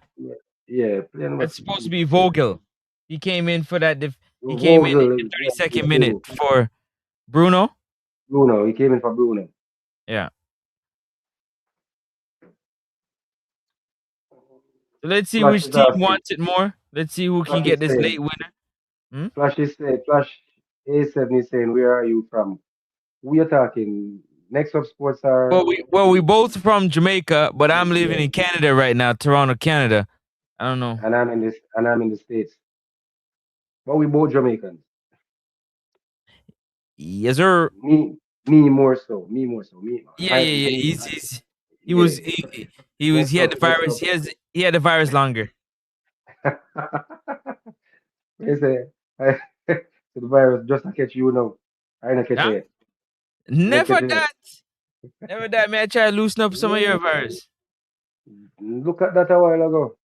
yeah, player number That's supposed to 15. be Vogel. He came in for that. He came in Vogel, the yeah, he 32nd minute came. for Bruno. Bruno, he came in for Bruno. Yeah. So let's see Flash which is team asking. wants it more. Let's see who can Flash get is this saying. late winner. Hmm? Flash A7 is saying, where are you from? We are talking. Next up sports are Well, we both from Jamaica, but I'm living yeah, in Canada right now, Toronto, Canada. I don't know. and I'm in the States. But we both Jamaicans. Yes, sir. Me me more so. Me more so. Yeah, yeah, yeah. Me He yeah. was he had the Next virus. up. He had the virus longer. They say so the virus just to catch you now. I not catch Huh? it. You not Never catch it. that. Never that, man. I try to loosen up some of your Yeah. virus. Look at that a while ago.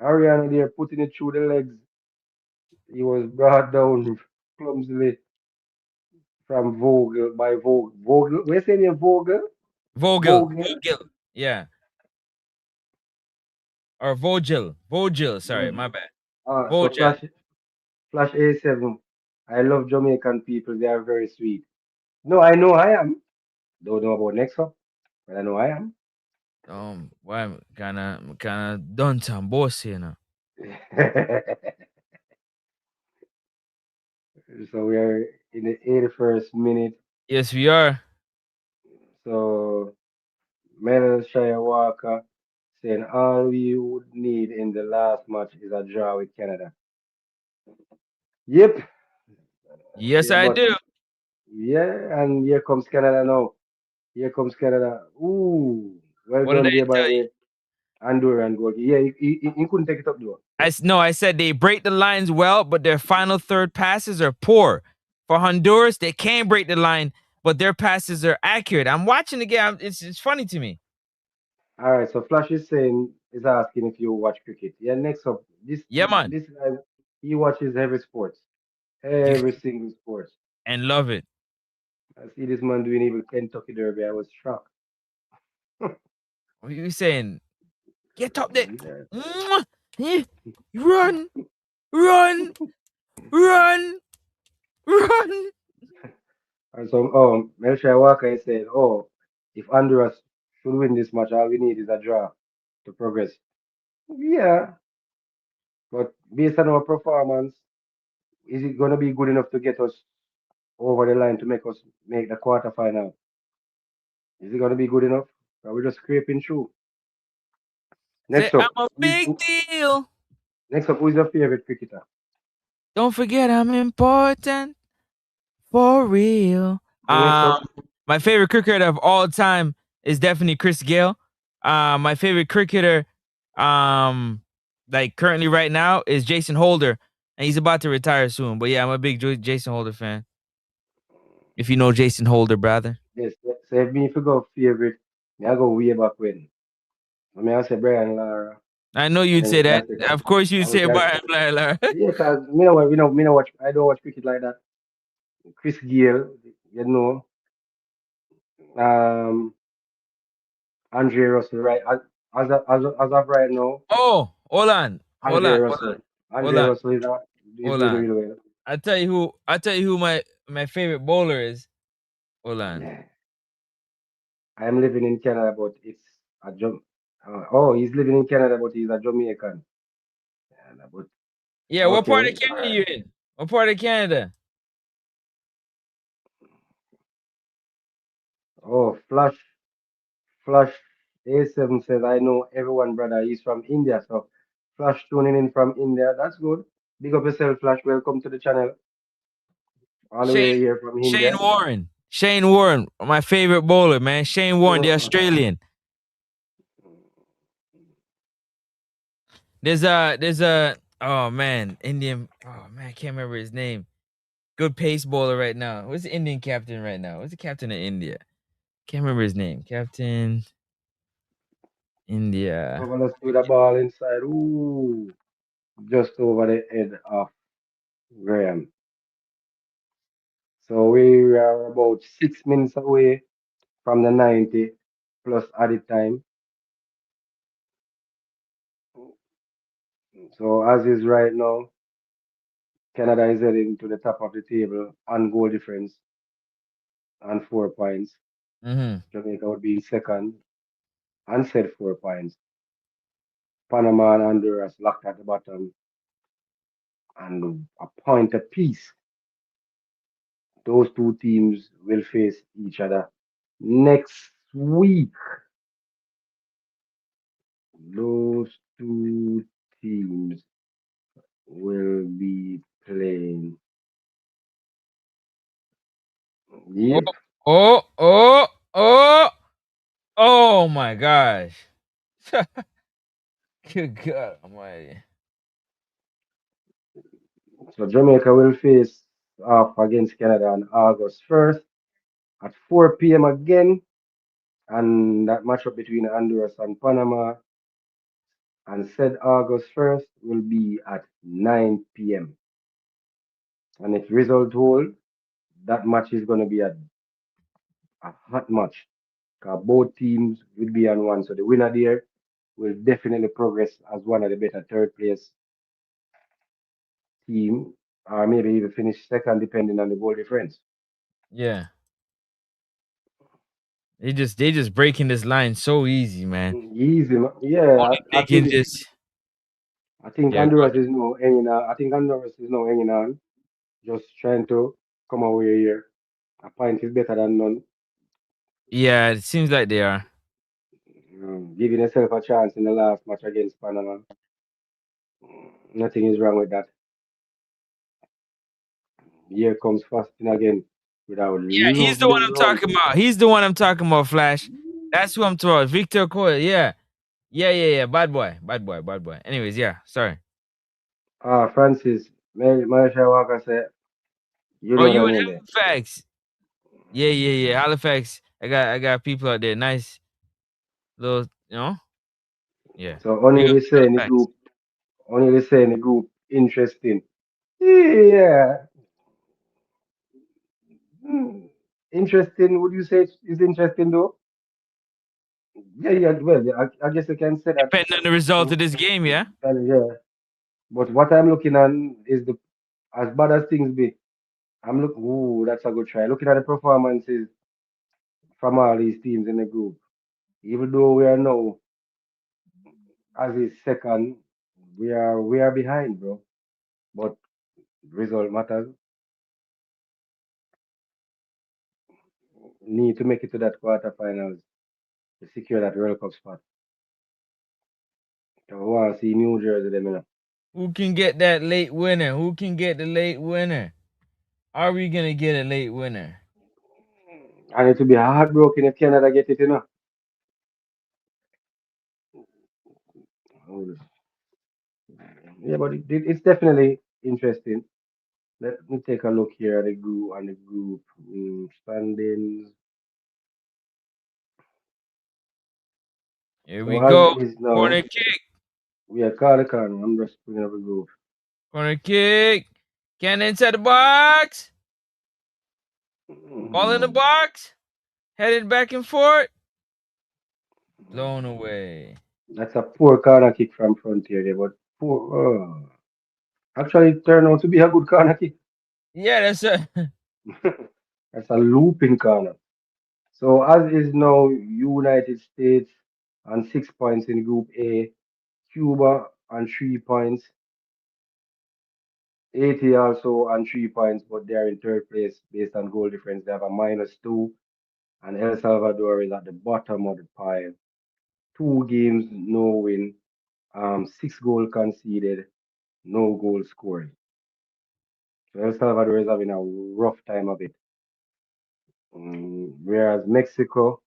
Ariana there putting it through the legs. He was brought down clumsily from Vogel by Vogel. Vogel, where's the name Vogel? Vogel. Vogel. Vogel. Yeah. Or Vogel. Vogel. Sorry, my bad. So Vogel. Flash A7. I love Jamaican people. They are very sweet. No, I know I am. Don't know about next up, but I know I am. Why I'm kinda done some boss here now. So we are in the 81st minute. Yes, we are. So Mel Shire Walker saying all we would need in the last match is a draw with Canada. Yep. Yes, Yeah, I but do. yeah, and here comes Canada now. Here comes Canada. Ooh, well What did done I there by tell you? the Honduran goal. Yeah, he couldn't take it up though. No, I said they break the lines well, but their final third passes are poor. For Honduras, they can break the line, but their passes are accurate. I'm watching the game. It's funny to me. All right, so Flash is asking if you watch cricket. Yeah, next up, Yeah, man. this guy he watches every sports, You every single sports. and love it. I see this man doing even Kentucky Derby. I was shocked. What are you saying? Get up there. Yeah. Mwah! Eh, run, run, run, run. And so, Melchia Walker is saying, oh, if Honduras should win this match, all we need is a draw to progress. Yeah, but based on our performance, is it going to be good enough to get us over the line to make us make the quarterfinal? Is it going to be good enough? Are we just scraping through? Say, Next up, I'm a big deal. who is your favorite cricketer? Don't forget I'm important for real. Next up, My favorite cricketer of all time is definitely Chris Gale. My favorite cricketer, um, like currently right now, is Jason Holder, and he's about to retire soon. But yeah, I'm a big Jason Holder fan. If you know Jason Holder, brother. yes. So if me if you go favorite, me I go way back when. I mean, I say Brian Lara, I know and you'd then we say can that. take, Of course, you'd and we say can, Brian Blair. yeah, cause me know what me know watch. I don't watch cricket like that. Chris Gale, you know, um, Andre Russell, right? As of right now, Oh, hold on, hold Andre on, Russell. hold Andre on, Russell is hold doing on. really well. I tell you who. I tell you who my favorite bowler is. Hold on. Yeah. I am living in Canada, but it's a oh, he's living in Canada, but he's a Jamaican. Yeah, but Yeah, what part okay, of all Canada right. you in? What part of Canada? Oh, Flash A7 says, I know everyone, brother. He's from India, so Flash tuning in from India. That's good. Big up yourself, Flash. Welcome to the channel. All the Shane way here from Shane India. Warren. Shane Warren, my favorite bowler, man. Shane Warren, the Oh, Australian. There's a oh man, Indian. Oh man, I can't remember his name. Good pace bowler right now. What's the Indian captain right now? What's the captain of India? Can't remember his name. Captain India. over let's the ball inside. Ooh, just over the head of Graham. So we are about 6 minutes away from the 90 plus added time. So as is right now, Canada is heading to the top of the table on goal difference and 4 points. Mm-hmm. Jamaica would be in second and said 4 points. Panama and Honduras locked at the bottom and a point apiece. Those two teams will face each other next week. Those two teams will be playing. Oh, Yep. oh, oh my gosh. Good God Almighty. So Jamaica will face off against Canada on August 1st at 4 p.m. again. And that matchup between Honduras and Panama and said August 1st will be at 9 p.m. And if result hold, that match is going to be a hot match. 'Cause both teams will be on one. So the winner there will definitely progress as one of the better third place team, or maybe even finish second depending on the goal difference. Yeah. They just breaking this line so easy, man. Easy, yeah. Only they can just I think yeah, go Honduras ahead. is now hanging on. I think Honduras is now hanging on, just trying to come away here. A point is better than none. Yeah, it seems like they are. Giving yourself a chance in the last match against Panama. Nothing is wrong with that. Here comes fasting again with our Yeah, he's the one lovely I'm rum. talking about. He's the one I'm talking about, Flash. That's who I'm talking about. Victor Coyle. Yeah. Yeah. Bad boy. Bad boy. Bad boy. Anyways, yeah. Sorry. Francis, Malaysia Walker said, you Oh, know you the in name there. Halifax. Yeah. Halifax. I got people out there. Nice little, Yeah. So only Big up they say in the Halifax. group, interesting. Yeah. Hmm. Interesting. Would you say is interesting though? Yeah, yeah. Well, yeah, I guess you can say that. Depending on the result In, of this game, yeah. yeah. But what I'm looking at is the as bad as things be. I'm looking. Ooh, that's a good try. Looking at the performances from all these teams in the group. Even though we are now as is second, we are behind, bro. But result matters. Need to make it to that quarterfinals to secure that World Cup spot. So I want to see New Jersey them, you know. Who can get that late winner? Who can get the late winner? Are we gonna get a late winner? And it will be heartbroken if Canada get it, you know. Yeah, but it's definitely interesting. Let me take a look here at the group standings. Here we So as go. is Corner now, kick. we are Calican. I'm just putting up the group. Corner kick. Cannon inside the box. Ball in the Mm, box. Headed back and forth. Blown away. That's a poor corner kick from Frontier there, but poor. Actually, it turned out to be a good corner kick. Yeah, that's a That's a looping corner. So as is now, United States on 6 points in Group A, Cuba on 3 points, Haiti also on 3 points, but they are in third place based on goal difference. They have a -2, and El Salvador is at the bottom of the pile. 2 games, no win, 6 goal conceded, no goal scored. So El Salvador is having a rough time of it. Whereas Mexico,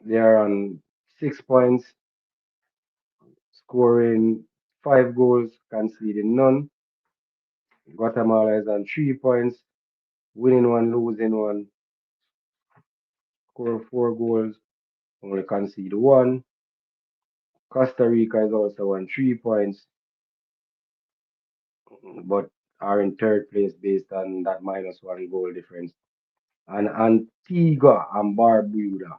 they are on 6 points, scoring 5 goals, conceding none. Guatemala is on 3 points, winning one, losing one, score 4 goals, only concede one. Costa Rica is also on 3 points, but are in third place based on that -1 goal difference. And Antigua and Barbuda,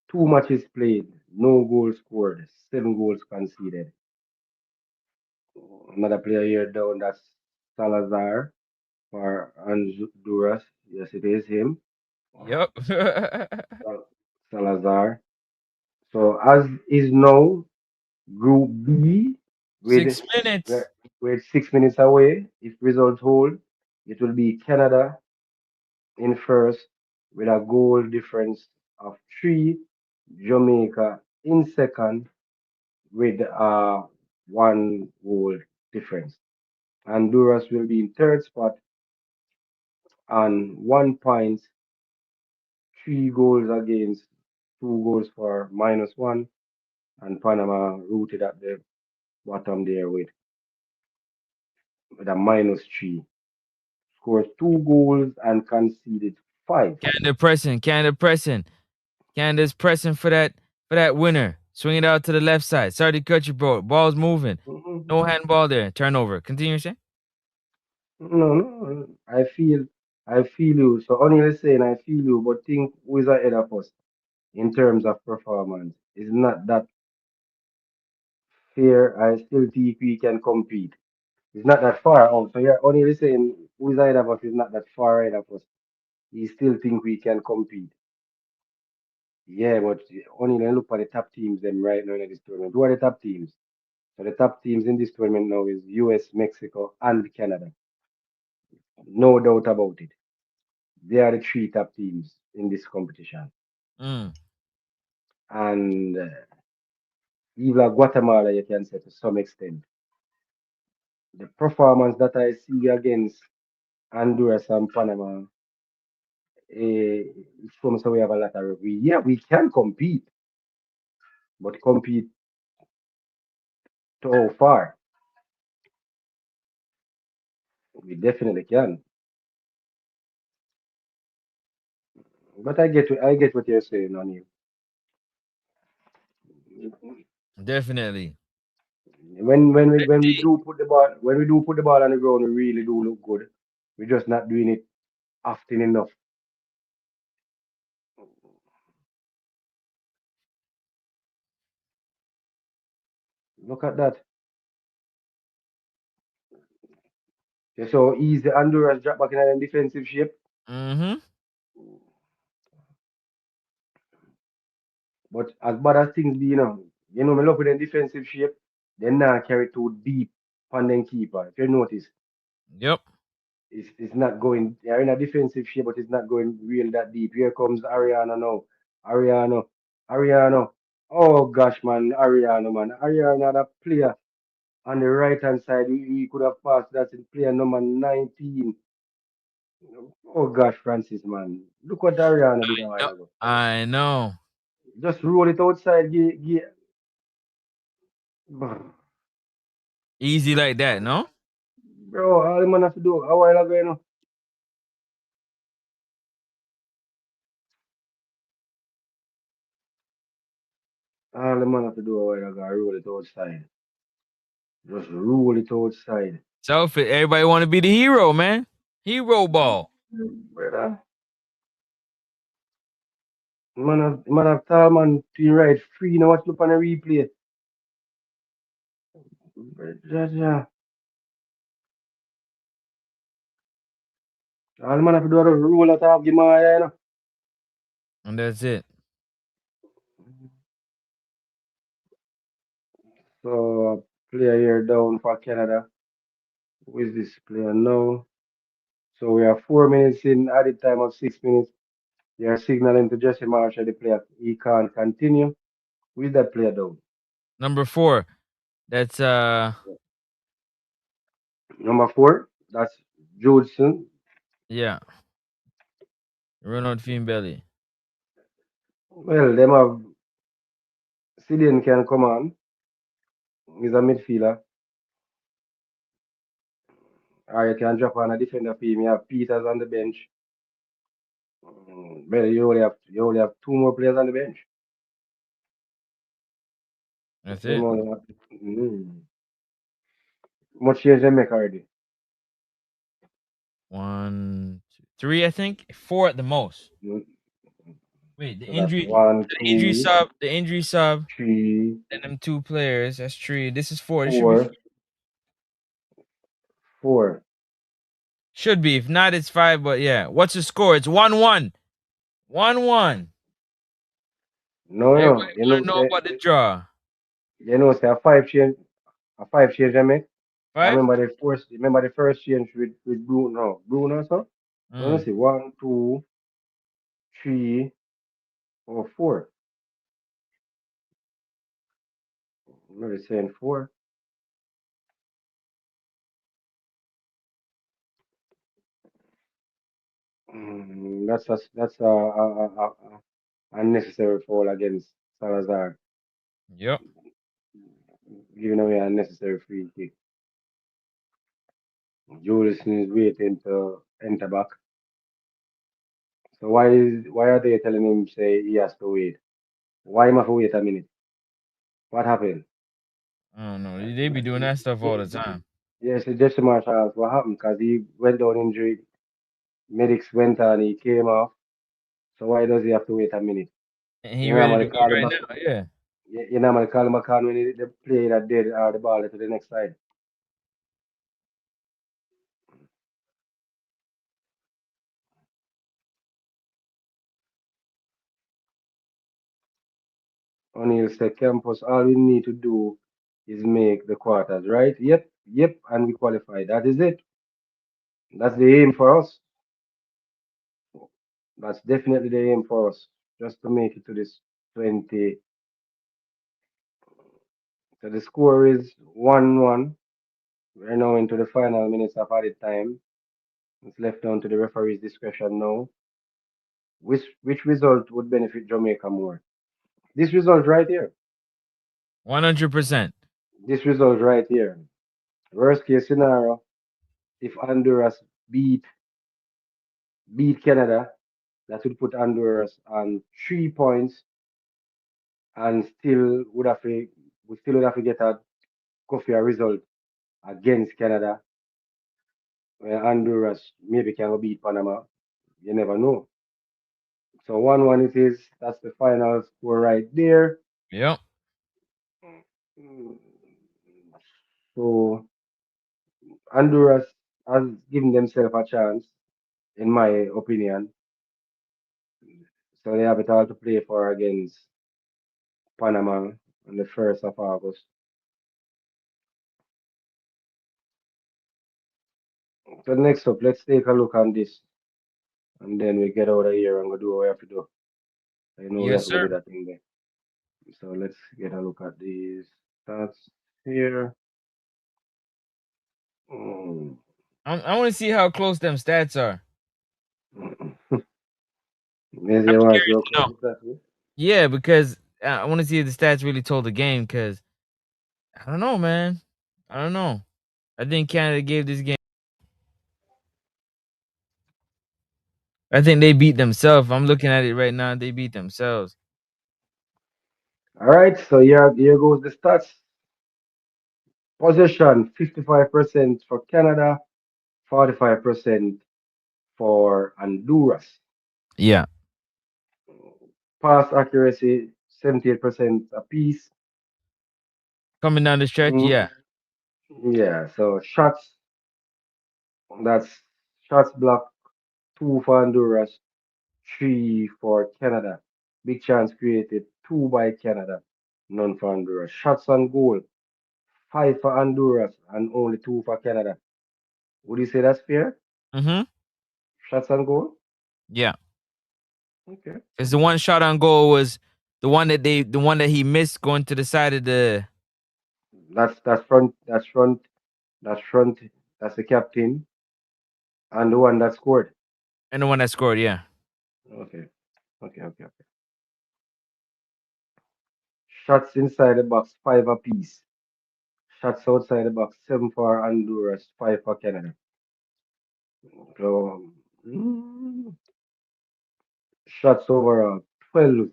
2 matches played, no goals scored, 7 goals conceded. Another player here down, that's Salazar for Honduras. Yes, it is him. yep. Salazar. So as is now, Group B with 6 minutes. with 6 minutes away. If results hold, it will be Canada in first with a goal difference of 3. Jamaica in second with a 1 goal difference. Honduras will be in third spot on 1 point, 3 goals against, 2 goals for -1, and Panama rooted at the bottom there with a -3. Scores 2 goals and conceded five. Canada pressing. Canada pressing. Canada's pressing for that winner. Swing it out to the left side. Sorry to cut you, bro. Ball's moving. No Mhm. handball there. Turnover. Continue, say. No, no, I feel you. So only saying I feel you, but think who is ahead of us in terms of performance. It's not that fair. I still think we can compete. It's not that far out. So you're only saying who is ahead of us is not that far ahead of us. You still think we can compete. Yeah, but only then look for the top teams them right now in this tournament. Who are the top teams? So the top teams in this tournament now is US, Mexico, and Canada. No doubt about it. They are the 3 top teams in this competition. Mm, And even Guatemala, you can say to some extent. The performance that I see against Honduras and Panama, it shows how we have a lot of. Yeah, we can compete, but compete to how far? We definitely can. But I get what you're saying on you. definitely. When we do put the ball on the ground, we really do look good. We're just not doing it often enough. Look at that. You saw easy Honduras drop back in a defensive shape. Mm-hmm. But as bad as things be, me look with them defensive shape, they not carry too deep on them keeper. If you notice, Yep. it's not going, they're in a defensive shape, but it's not going real that deep. Here comes Ariana now. Ariano. Ariano. Oh gosh, man. Ariano, man. Ariano, that player on the right hand side, we could have passed. That's in player number 19. Oh gosh, Francis, man. Look what Ariana did a while Yep. ago. I know. Just roll it outside. Easy like that, no? Bro, all the man have to do a while ago, All the man have to do a while ago, roll it outside. Just roll it outside. Selfish. Everybody want to be the hero, man. Hero ball. Brother, man have tall man to your right free. Now watch look on the replay. Brother, all the man have to do is roll it off, give my eye, And that's it. So, player here down for Canada. Who is this player now? So we are 4 minutes in, added time of 6 minutes. They are signaling to Jesse Marshall, the player, he can't continue. With that player down? Number 4. That's Number 4, that's Judson. yeah. Ronald Belly. Well, them have Sidian can come on. He's a midfielder. Or you can drop on a defender for him. You have Peters on the bench. Well, you only have two more players on the bench. That's Them it. only have, mm, much change they make already. 1, 2, 3, I think. 4 at the most. Mm, Wait, the So that's injury, one, the injury two, sub, the injury sub, three, and them 2 players. That's 3. This is 4. This should be four, 4. should be. If not, it's 5. But yeah, what's the score? It's 1-1. 1-1. No, Everybody no. want to know about the draw. Say a five change they make. I 5. remember the first change with Bruno. Bruno, so let me Mm. see. One, two, three, or four. Maybe saying four. That's a unnecessary foul against Salazar, Yep. giving away an unnecessary free kick. Julius is waiting to enter back. So why are they telling him say he has to wait? Why him have to wait a minute? What happened? I don't know. They be doing that stuff all the time. Yes, Jesse Marshall. What happened? Because he went down injured. Medics went and he came off. So why does he have to wait a minute? And he You ready to normally go call him right back. now. Yeah. You normally call him back on when the play that dead or the ball to the next side. O'Neal said, Campus, all we need to do is make the quarters, right? Yep, and we qualify. That is it. That's the aim for us. That's definitely the aim for us. Just to make it to this 20. So the score is 1-1. We're now into the final minutes of added time. It's left down to the referee's discretion now. Which result would benefit Jamaica more? This result right here. 100%. This result right here. Worst case scenario, if Honduras beat Canada, that would put Honduras on 3 points and we still would have to get a coffee result against Canada. Where Honduras maybe can beat Panama. You never know. So 1-1 it is. That's the final score right there. Yep. Mm. So Honduras has given themselves a chance, in my opinion. So they have it all to play for against Panama on the 1st of August. So next up, let's take a look on this, and then we get out of here and go do what we have to do. I know we Yes, have to go do sir. that thing there. So let's get a look at these stats here. Mm. I want to see how close them stats are. Maybe I'm I want to see curious how to close know. this that is. Yeah, because I want to see if the stats really told the game. Because I don't know, man. I don't know. I think Canada gave this game. I think they beat themselves. I'm looking at it right now. They beat themselves. All right, so here goes the stats. Possession 55% for Canada, 45% for Honduras. Yeah. Pass accuracy 78% apiece. Coming down the stretch. Mm, Yeah. yeah, so that's shots blocked, two for Honduras, three for Canada. Big chance created, two by Canada, none for Honduras. Shots on goal, five for Honduras and only two for Canada. Would you say that's fair? Mm-hmm. Shots on goal? Yeah. Okay. Because the one shot on goal was the one that he missed going to the side of the That's front. That's front. That's front. That's the captain and the one that scored. and the one that scored. Yeah. Okay. Okay. Shots inside the box, five apiece. Shots outside the box, seven for Honduras, five for Canada. So, shots overall, 12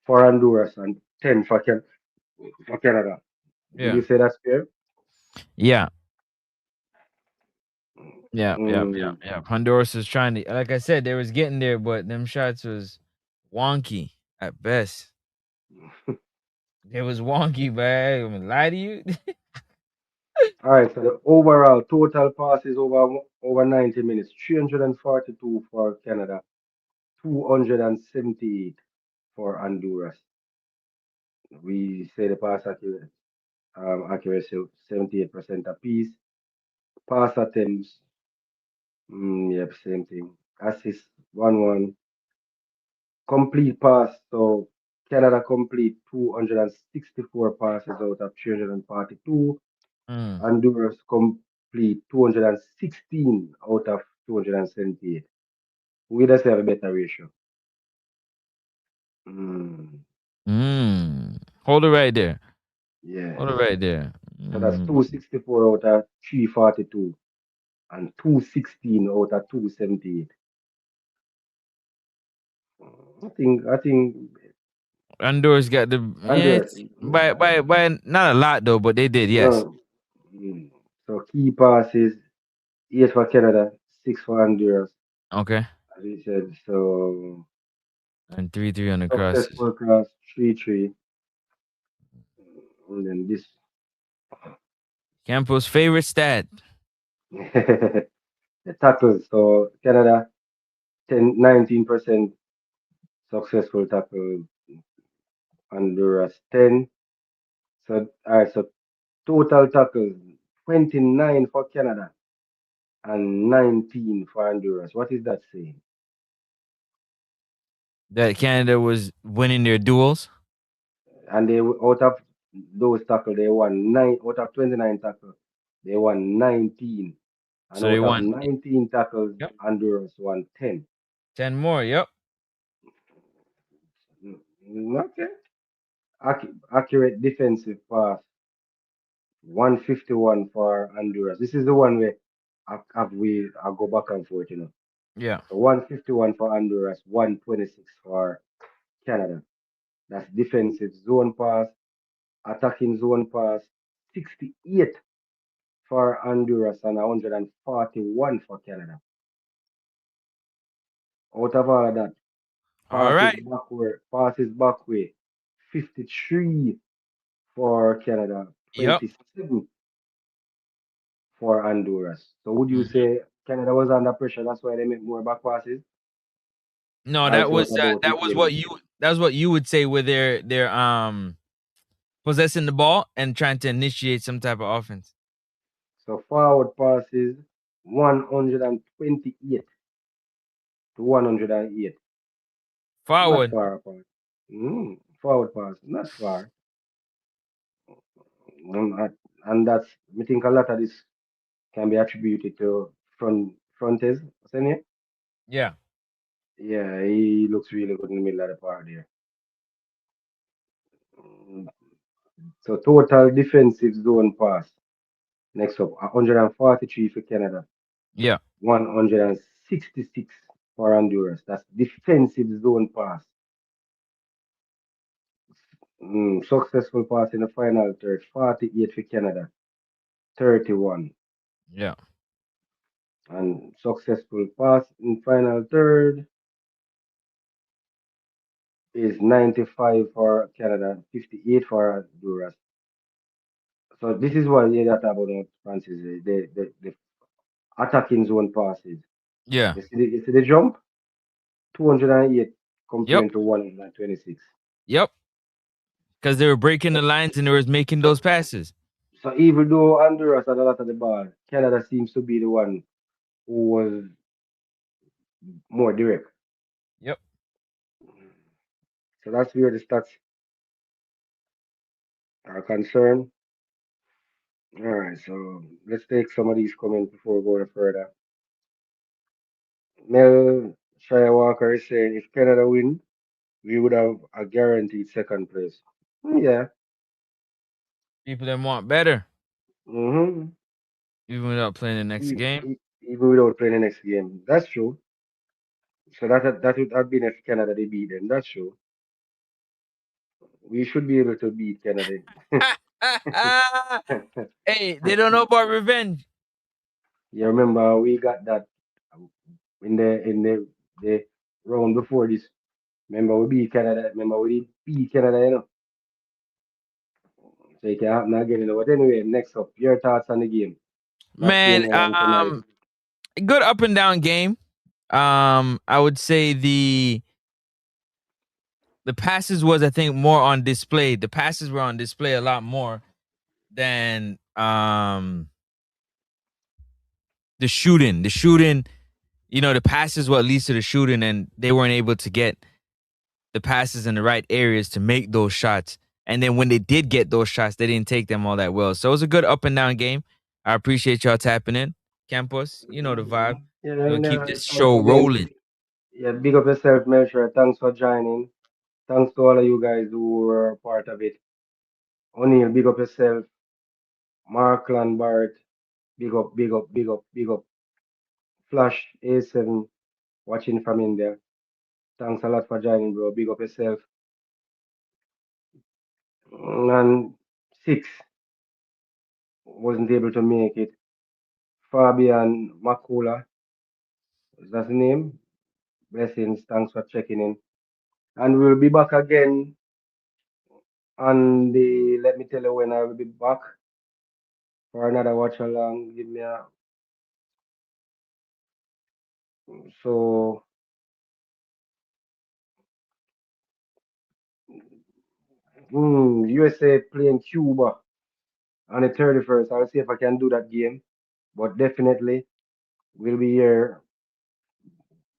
for Honduras and 10 for Canada. Would Yeah. you say that's fair? Yeah. Yeah. Yeah. Yeah. Mm. Yeah. Honduras was trying to, like I said, they was getting there, but them shots was wonky at best. It was wonky, but I'm gonna lie to you. All right, so the overall total passes over 90 minutes, 342 for Canada, 278 for Honduras. We say the accuracy 78% apiece. Pass attempts, yep, same thing. Assist 1-1. Complete pass, so Canada complete 264 passes out of 342. Mm. Honduras complete 216 out of 278. We just have a better ratio. Mm, Hold it right there. yeah. Hold it right there. So that's Mm. 264 out of 342 and 216 out of 278. I think Honduras got the Honduras. it's by not a lot though, but they did, yes. No. Mm. So key passes, 8 for Canada, 6 for Honduras, Okay. as we said. So And 3-3 on the crosses. successful cross, 3-3. And then this. Campo's favorite stat. The tackles. So Canada 19% successful tackle, Honduras 10. So all right, so total tackles 29 for Canada and 19 for Honduras. What is that saying? That Canada was winning their duels. And they out of those tackles they won nine out of 29 tackles, they won 19. And So they out of won. 19 tackles, Yep. Honduras won 10. 10 more. Yep. Okay. Accurate defensive pass, 151 for Honduras. This is the one where I go back and forth, you know. Yeah. So 151 for Honduras, 126 for Canada. That's defensive zone pass, attacking zone pass, 68 for Honduras and 141 for Canada. Out of all of that, All right. passes backward, 53 for Canada, Yep. 27 for Honduras. So would you Mhm. say Canada was under pressure? That's why they make more back passes? No, Or it's not about that was what within. you would say with their possessing the ball and trying to initiate some type of offense. So forward passes 128 to 108. Not Forward. far apart. Forward pass, not far. And that's, I think a lot of this can be attributed to Frontes, isn't it? Yeah. Yeah, he looks really good in the middle of the park there. Mm, So total defensive zone pass. Next up, 143 for Canada, Yeah. 166 for Honduras. That's defensive zone pass. Successful pass in the final third, 48 for Canada, 31. Yeah. And successful pass in final third is 95 for Canada, 58 for Honduras. So this is what you got about Francis, the attacking zone passes. Yeah. You see the jump? 208 Yep. compared to 126. Yep. Because they were breaking the lines and they was making So, those passes. so even though Honduras had a lot of the ball, Canada seems to be the one who was more direct. Yep. So that's where the stats are concerned. All right, so let's take some of these comments before going further. Mel Shia Walker is saying if Canada win, we would have a guaranteed second place. Yeah. People that want better, Mm-hmm. even without playing the next game. Even without playing the next game. That's true. So that would have been if Canada they beat them. That's true. We should be able to beat Canada. Hey, they don't know about revenge. You remember we got that in the round before this. Remember we beat Canada. Remember we did beat Canada, you know. So it can happen again, you know. But anyway, next up, your thoughts on the game. That's Man, going on tonight. good up and down game. I would say the passes was I think more on display. The passes were on display a lot more than the shooting. The shooting, the passes what leads to the shooting, and they weren't able to get the passes in the right areas to make those shots. And then when they did get those shots, they didn't take them all that well. So it was a good up and down game. I appreciate y'all tapping in. Campus, you know the vibe. Yeah, We're gonna and keep this thanks show again. rolling. Yeah, big up yourself, Melcher. Thanks for joining. Thanks to all of you guys who were part of it. O'Neill, big up yourself. Markland Barrett, big up, big up, big up, big up. Flash A7, watching from India. Thanks a lot for joining, bro. Big up yourself. And six wasn't able to make it. Fabian Makula, is that the name? Blessings. Thanks for checking in. And we'll be back again on the. Let me tell you when I will be back for another watch along. Give me a. So, USA playing Cuba on the 31st. I'll see if I can do that game. But definitely, we'll be here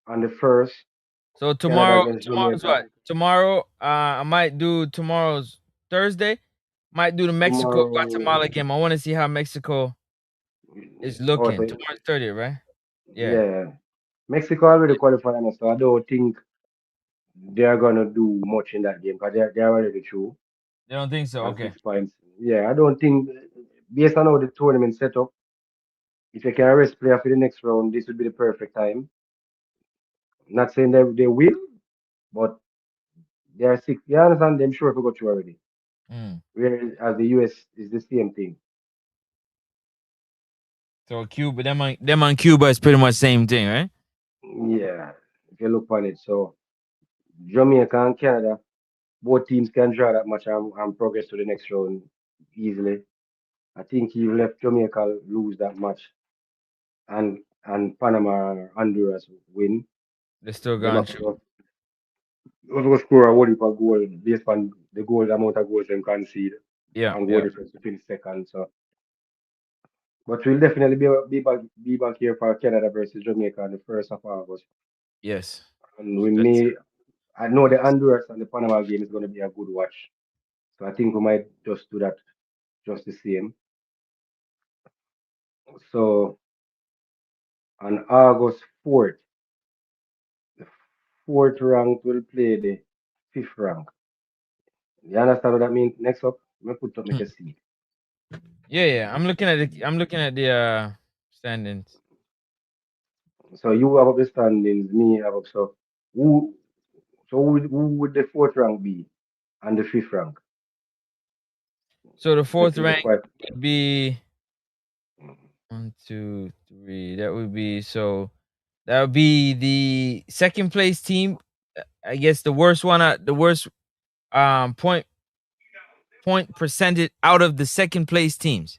on the 1st. So Canada tomorrow, against tomorrow's Jamaica. what? Tomorrow, I might do tomorrow's Thursday. Might do the Mexico Tomorrow, Guatemala game. I want to see how Mexico is looking. also, Tomorrow's 30th, right? Yeah. yeah. Mexico already qualified, so I don't think they're gonna do much in that game because they're already through You don't think so? on Okay. 6 points. Yeah, I don't think based on how the tournament set up, if you can rest player for the next round, this would be the perfect time. Not saying that they will, but they are six. You understand? Them sure if we got you already. Mm. Whereas the US is the same thing. So Cuba, them on Cuba is pretty much same thing, right? Yeah, if you look on it. So Jamaica and Canada, both teams can draw that much and progress to the next round easily. I think he left Jamaica lose that match, and Panama or Honduras win. They're still Them gone have through. to score a whole heap of goal based on the goal amount of goals them concede Yeah, and goal yeah, difference between second. So, but we'll definitely be back here for Canada versus Jamaica on the 1st of August. yes. And we That's may, I know the Honduras and the Panama game is going to be a good watch. So I think we might just do that just the same. So on August 4th, the fourth rank will play the fifth rank. You understand what that means? Next up, I'm gonna put up make Hmm. a seed. Yeah, yeah. I'm looking at the standings. So you have up the standings, me have up. Who who would the fourth rank be and the fifth rank? So the Make fourth it look rank quite. would be 1, 2, 3. That would be so. That would be the second place team. I guess the worst one. The worst point percentage out of the second place teams.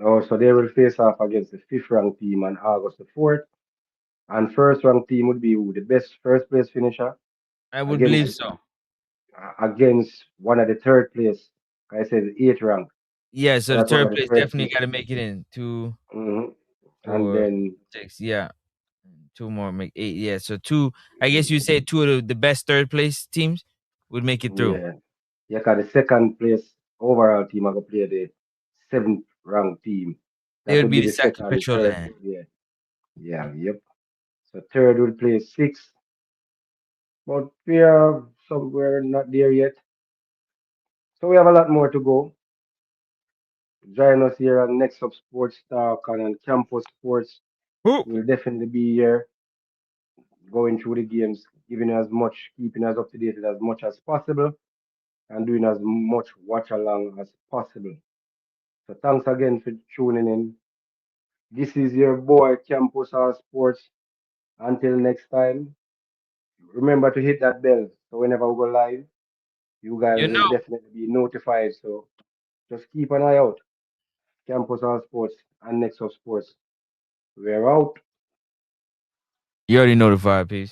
Oh, so they will face off against the fifth ranked team on August the 4th. And first ranked team would be who? The best first place finisher I would believe against so. one of the third place. I said eighth rank. Yeah. So So the that's one third of the place third definitely place. got to make it in. Two, hmm And four, then 6. Yeah. Two more make 8. Yeah. So two. I guess you say two of the best third place teams would make it through. yeah, yeah, 'cause the second place overall team are gonna play the seventh ranked team. They That would would be be the the second, sacrificial third. lamb. Yeah, yeah, yep. So third will play sixth, but we are somewhere not there yet. So we have a lot more to go. Join us here on Next Up Sports Talk and on Campus Sports. Who? We'll definitely be here going through the games, giving us much, keeping us up to date as much as possible, and doing as much watch along as possible. So thanks again for tuning in. This is your boy Campus All Sports. Until next time, remember to hit that bell so whenever we go live, you guys You will know. definitely be notified. So just keep an eye out. Campus All Sports and Next Up Sports. We're out. You already know the vibe. Peace.